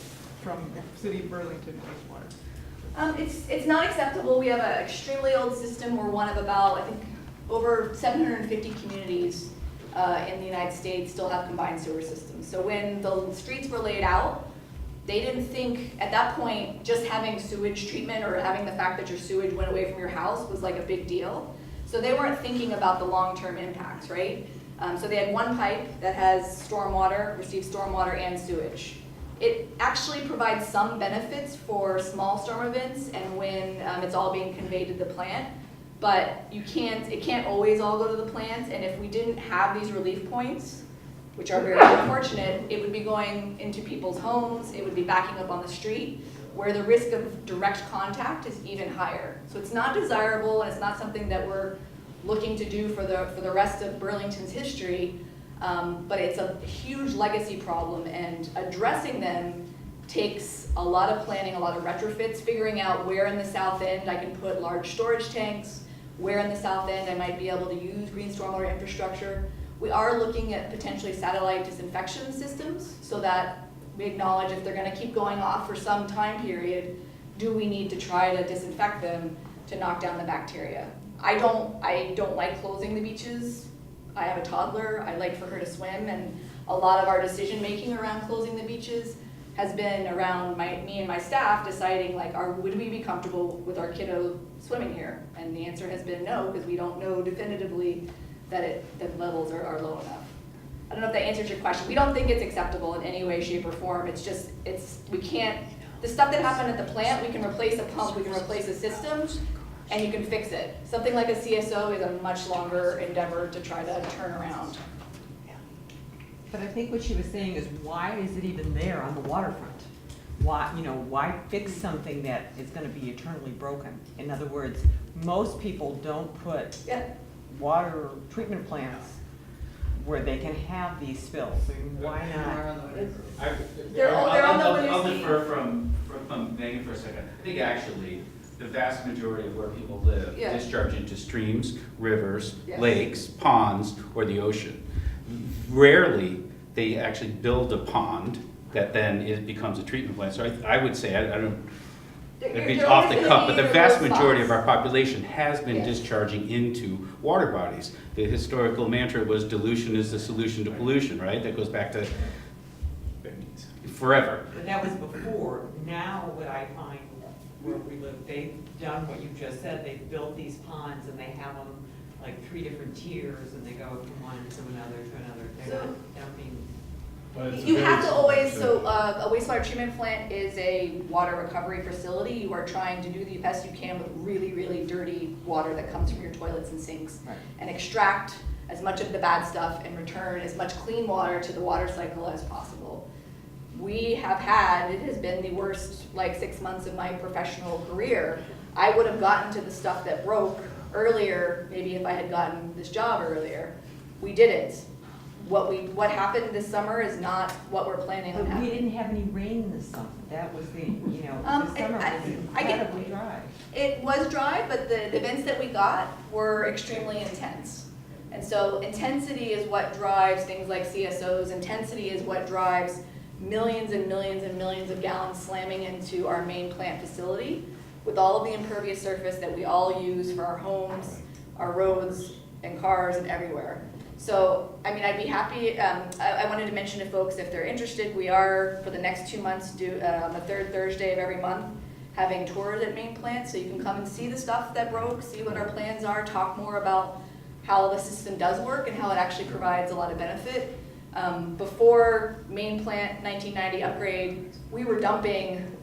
from the city of Burlington wastewater? It's not acceptable. We have an extremely old system. We're one of about, I think, over 750 communities in the United States still have combined sewer systems. So when the streets were laid out, they didn't think, at that point, just having sewage treatment or having the fact that your sewage went away from your house was like a big deal. So they weren't thinking about the long-term impacts, right? So they had one pipe that has stormwater, receives stormwater and sewage. It actually provides some benefits for small storm events and when it's all being conveyed to the plant, but it can't always all go to the plant, and if we didn't have these relief points, which are very unfortunate, it would be going into people's homes, it would be backing up on the street, where the risk of direct contact is even higher. So it's not desirable, and it's not something that we're looking to do for the rest of Burlington's history, but it's a huge legacy problem, and addressing them takes a lot of planning, a lot of retrofits, figuring out where in the south end I can put large storage tanks, where in the south end I might be able to use green stormwater infrastructure. We are looking at potentially satellite disinfection systems so that we acknowledge if they're going to keep going off for some time period, do we need to try to disinfect them to knock down the bacteria? I don't like closing the beaches. I have a toddler. I like for her to swim, and a lot of our decision making around closing the beaches has been around me and my staff deciding like, would we be comfortable with our kiddo swimming here? And the answer has been no, because we don't know definitively that the levels are low enough. I don't know if that answers your question. We don't think it's acceptable in any way, shape, or form. It's just, we can't, the stuff that happened at the plant, we can replace a pump, we can replace a system, and you can fix it. Something like a CSO is a much longer endeavor to try to turn around. But I think what she was saying is, why is it even there on the waterfront? Why fix something that is gonna be eternally broken? In other words, most people don't put water treatment plants where they can have these spills. I mean, why not? They're on the I'll list. defer from Megan for a second. I think actually, the vast majority of where people live discharge into streams, rivers, lakes, ponds, or the ocean. Rarely, they actually build a pond that then it becomes a treatment plant. So I would say, I don't, it'd be off the cuff, but the vast majority of our population has been discharging into water bodies. The historical mantra was dilution is the solution to pollution, right? That goes back to forever. But that was before. Now what I find where we live, they've done what you just said. They've built these ponds and they have them like 3 different tiers and they go from one to another to another. They're not dumping. You have to always, a wastewater treatment plant is a water recovery facility. You are trying to do the best you can with really, really dirty water that comes from your toilets and sinks and extract as much of the bad stuff and return as much clean water to the water cycle as possible. We have had, it has been the worst 6 months of my professional career. I would have gotten to the stuff that broke earlier, maybe if I had gotten this job earlier. We didn't. What happened this summer is not what we're planning on But having. we didn't have any rain this summer. That was the summer was incredibly dry. It was dry, but the events that we got were extremely intense. And so intensity is what drives things like CSOs. Intensity is what drives millions and millions and millions of gallons slamming into our main plant facility with all of the impervious surface that we all use for our homes, our roads, and cars, and everywhere. So, I mean, I'd be happy, I wanted to mention to folks, if they're interested, we are, for the next 2 months, on the 3rd Thursday of every month, having tours at main plant, so you can come and see the stuff that broke, see what our plans are, talk more about how the system does work and how it actually provides a lot of benefit. Before main plant 1990 upgrade, we were dumping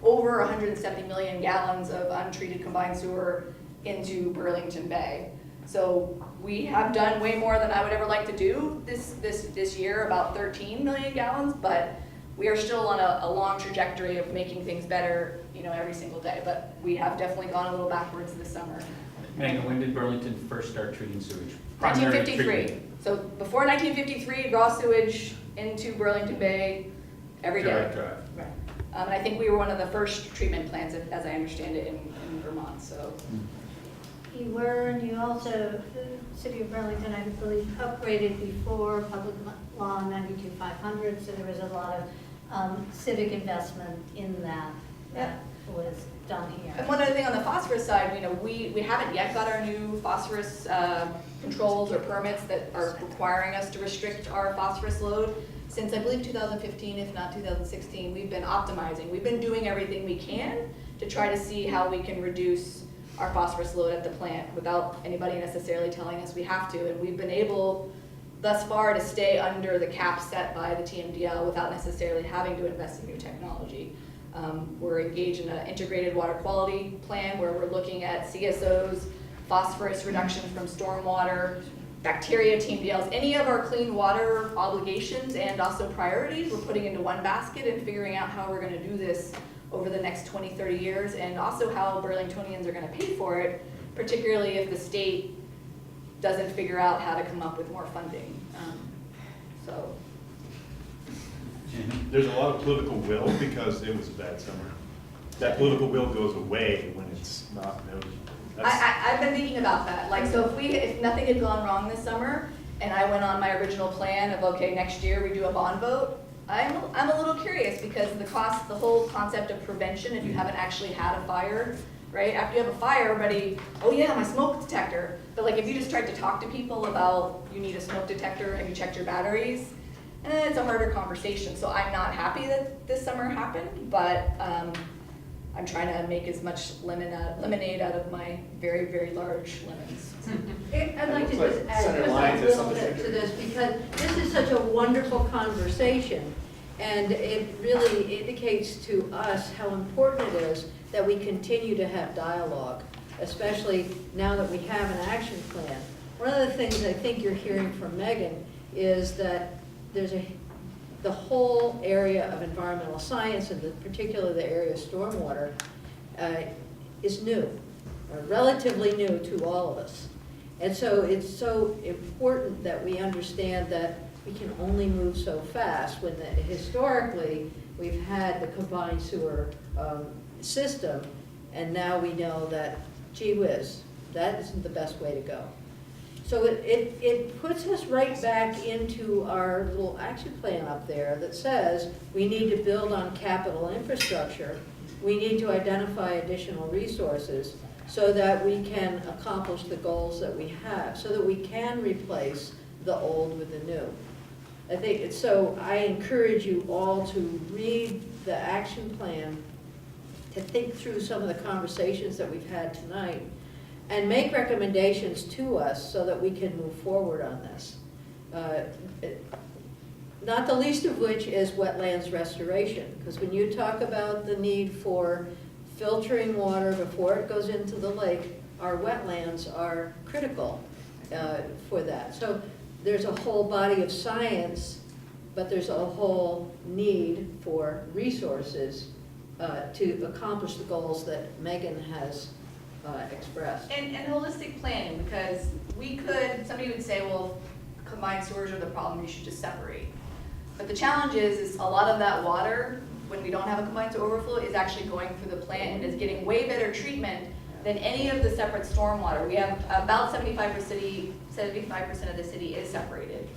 over 170 million gallons of untreated combined sewer into Burlington Bay. So we have done way more than I would ever like to do this year, about 13 million gallons, but we are still on a long trajectory of making things better, every single day. But we have definitely gone a little backwards this summer. Megan, when did Burlington first start treating sewage? 1953. So before 1953, raw sewage into Burlington Bay every day. Direct drive. Right. And I think we were one of the first treatment plants, as I understand it, in Vermont. So. You were, and you also, the City of Burlington, I believe, upgraded before Public Law 92-500, so there was a lot of civic investment in that was done here. And one other thing on the phosphorus side, we haven't yet got our new phosphorus controls or permits that are requiring us to restrict our phosphorus load. Since I believe 2015, if not 2016, we've been optimizing. We've been doing everything we can to try to see how we can reduce our phosphorus load at the plant without anybody necessarily telling us we have to. And we've been able thus far to stay under the cap set by the TMDL without necessarily having to invest in new technology. We're engaged in an integrated water quality plan where we're looking at CSOs, phosphorus reduction from stormwater, bacteria, TMDLs, any of our clean water obligations and also priorities we're putting into one basket and figuring out how we're going to do this over the next 20, 30 years, and also how Burlingtonians are going to pay for it, particularly if the state doesn't figure out how to come up with more funding. There's a lot of political will because it was a bad summer. That political will goes away when it's not. I've been thinking about that. So if nothing had gone wrong this summer, and I went on my original plan of, okay, next year we do a bond vote, I'm a little curious because the whole concept of prevention, if you haven't actually had a fire, right? After you have a fire, everybody, oh yeah, my smoke detector. But if you just tried to talk to people about, you need a smoke detector, have you checked your batteries? And then it's a harder conversation. So I'm not happy that this summer happened, but I'm trying to make as much lemonade out of my very, very large lemons. I'd like to just add just a little bit to this, because this is such a wonderful conversation, and it really indicates to us how important it is that we continue to have dialogue, especially now that we have an action plan. One of the things I think you're hearing from Megan is that there's the whole area of environmental science, and particularly the area of stormwater, is new, relatively new to all of us. And so it's so important that we understand that we can only move so fast when historically we've had the combined sewer system, and now we know that, gee whiz, that isn't the best way to go. So it puts us right back into our little action plan up there that says we need to build on capital infrastructure, we need to identify additional resources so that we can accomplish the goals that we have, so that we can replace the old with the new. I think so I encourage you all to read the action plan, to think through some of the conversations that we've had tonight, and make recommendations to us so that we can move forward on this. Not the least of which is wetlands restoration, because when you talk about the need for filtering water before it goes into the lake, our wetlands are critical for that. So there's a whole body of science, but there's a whole need for resources to accomplish the goals that Megan has expressed. And holistic planning, because somebody would say, well, combined sewers are the problem, you should just separate. But the challenge is a lot of that water, when we don't have a combined sewer overflow, is actually going through the plant and is getting way better treatment than any of the separate stormwater. We have about 75% of the city is separated.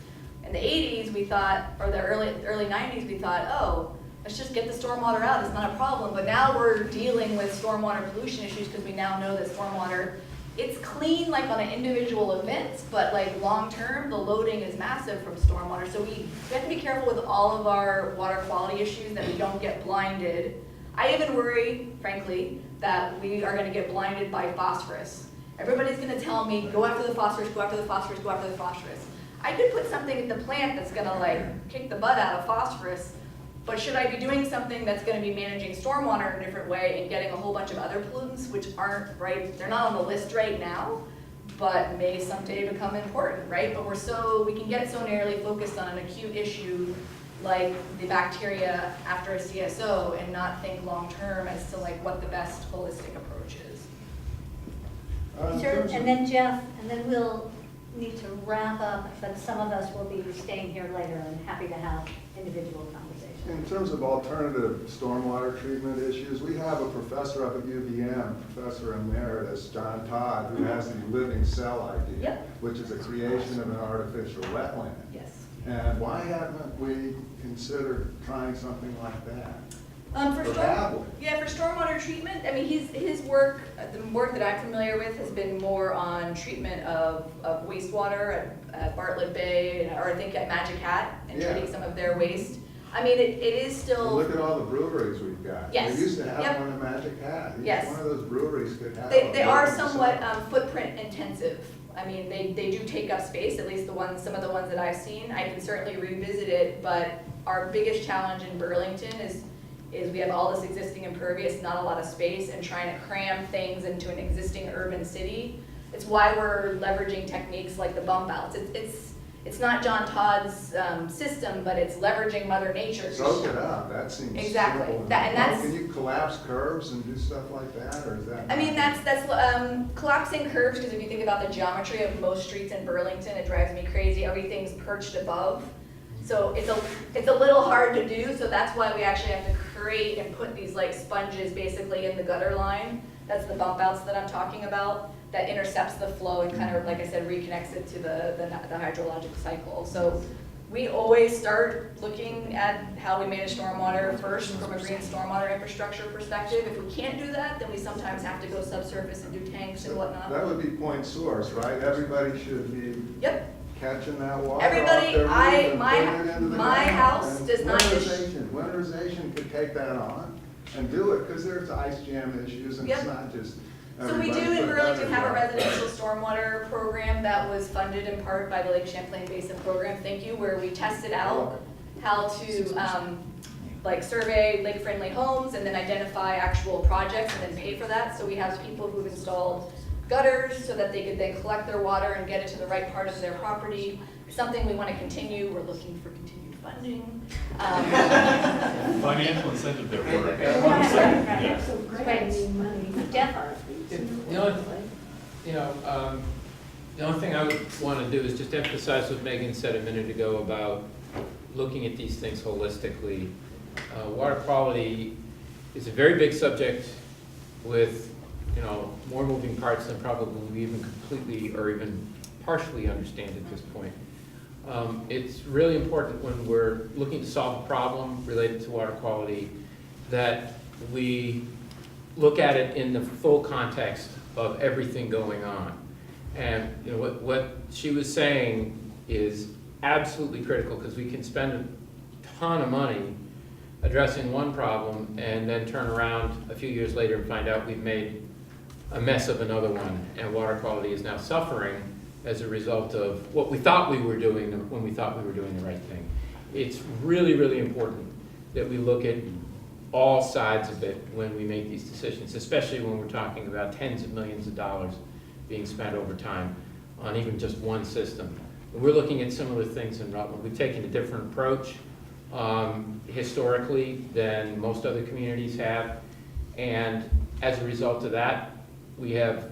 In the 80s, we thought, or the early 90s, we thought, oh, let's just get the stormwater out, it's not a problem. But now we're dealing with stormwater pollution issues because we now know that stormwater, it's clean like on an individual event, but like long term, the loading is massive from stormwater. So we have to be careful with all of our water quality issues that we don't get blinded. I even worry, frankly, that we are gonna get blinded by phosphorus. Everybody's gonna tell me, go after the phosphorus, go after the phosphorus, go after the phosphorus. I could put something in the plant that's gonna like kick the butt out of phosphorus, but should I be doing something that's gonna be managing stormwater in a different way and getting a whole bunch of other pollutants, which aren't, right, they're not on the list right now, but may someday become important, right? But we can get so narrowly focused on an acute issue like the bacteria after a CSO and not think long-term as to like what the best holistic approach is. Sure, and then Jeff, and then we'll need to wrap up, but some of us will be staying here later and happy to have individual conversations. In terms of alternative stormwater treatment issues, we have a professor up at UVM, Professor Emeritus John Todd, who has the living cell idea, which is a creation of an artificial wetland. Yes. And why haven't we considered trying something like that? For stormwater treatment, I mean, his work, the work that I'm familiar with has been more on treatment of wastewater at Bartlett Bay, or I think at Magic Hat, and treating some of their waste. I mean, it is still. Well, look at all the breweries we've got. Yes. We used to have one in Magic Hat. Yes. One of those breweries could have. They are somewhat footprint intensive. I mean, they do take up space, at least some of the ones that I've seen. I can certainly revisit it, but our biggest challenge in Burlington is we have all this existing impervious, not a lot of space, and trying to cram things into an existing urban city. It's why we're leveraging techniques like the bump outs. It's not John Todd's system, but it's leveraging Mother Nature. Soak it up, that seems exactly. simple. Can you collapse curves and do stuff like that, or is that? I mean, that's collapsing curves, because if you think about the geometry of most streets in Burlington, it drives me crazy. Everything's perched above. So it's a little hard to do, so that's why we actually have to create and put these like sponges basically in the gutter line. That's the bump outs that I'm talking about, that intercepts the flow and kind of, like I said, reconnects it to the hydrologic cycle. So we always start looking at how we manage stormwater first from a green stormwater infrastructure perspective. If we can't do that, then we sometimes have to go subsurface and do tanks and whatnot. That would be point source, right? Everybody should be catching that water Everybody, off their roof and my putting it into the my ground. house And does not winterization could take that on and do it, because there's ice jam issues, and Yep. it's not just. So we do everybody in put Burlington have a everywhere. residential stormwater program that was funded in part by the Lake Champlain Basin Program, thank you, where we tested out how to, like survey lake-friendly homes and then identify actual projects and then pay for that. So we have people who've installed gutters so that they could then collect their water and get it to the right part of their property. Something we want to continue, we're looking for continued funding. Financial incentive there. Right. So great, Right. I mean, money. Definitely. The only thing I would want to do is just emphasize what Megan said a minute ago about looking at these things holistically. Water quality is a very big subject with, more moving parts than probably we even completely or even partially understand at this point. It's really important when we're looking to solve a problem related to water quality that we look at it in the full context of everything going on. And what she was saying is absolutely critical, because we can spend a ton of money addressing one problem and then turn around a few years later and find out we've made a mess of another one, and water quality is now suffering as a result of what we thought we were doing when we thought we were doing the right thing. It's really, really important that we look at all sides of it when we make these decisions, especially when we're talking about tens of millions of dollars being spent over time on even just one system. And we're looking at similar things in Rowland. We've taken a different approach historically than most other communities have, and as a result of that, we have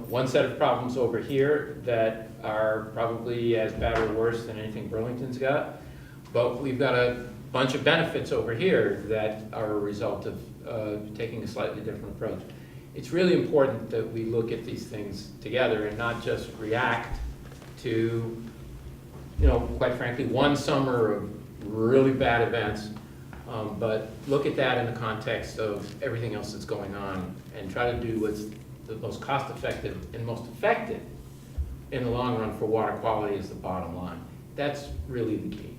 one set of problems over here that are probably as bad or worse than anything Burlington's got, but we've got a bunch of benefits over here that are a result of taking a slightly different approach. It's really important that we look at these things together and not just react to, quite frankly, one summer of really bad events, but look at that in the context of everything else that's going on and try to do what's the most cost-effective and most effective in the long run for water quality is the bottom line. That's really the key.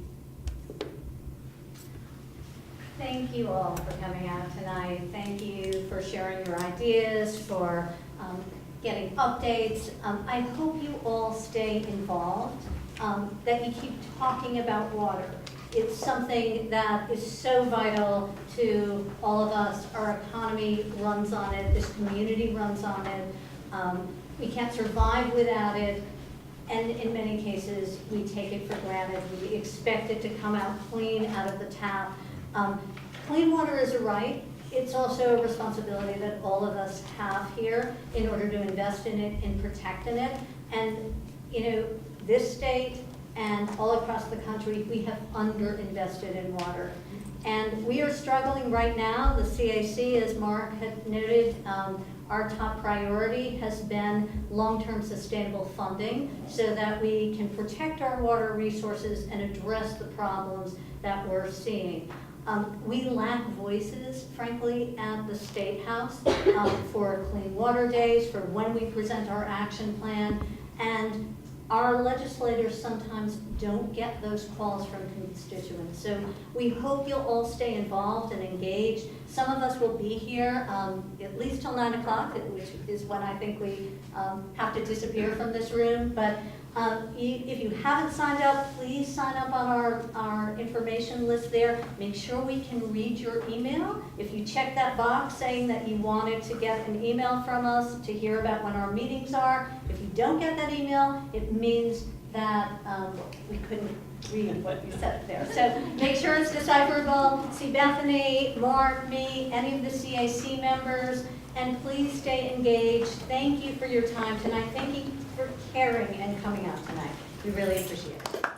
Thank you all for coming out tonight. Thank you for sharing your ideas, for getting updates. I hope you all stay involved, that you keep talking about water. It's something that is so vital to all of us. Our economy runs on it. This community runs on it. We can't survive without it. And in many cases, we take it for granted. We expect it to come out clean out of the tap. Clean water is a right. It's also a responsibility that all of us have here in order to invest in it and protect in it. And, this state and all across the country, we have underinvested in water. And we are struggling right now. The CAC, as Mark had noted, our top priority has been long-term sustainable funding so that we can protect our water resources and address the problems that we're seeing. We lack voices, frankly, at the State House for Clean Water Days, for when we present our action plan, and our legislators sometimes don't get those calls from constituents. So we hope you'll all stay involved and engaged. Some of us will be here at least till 9 o'clock, which is when I think we have to disappear from this room. But if you haven't signed up, please sign up on our information list there. Make sure we can read your email. If you check that box saying that you wanted to get an email from us to hear about when our meetings are, if you don't get that email, it means that we couldn't read what you said there. So make sure it's decipherable. See Bethany, Mark, me, any of the CAC members, and please stay engaged. Thank you for your time tonight. Thank you for caring and coming out tonight. We really appreciate it.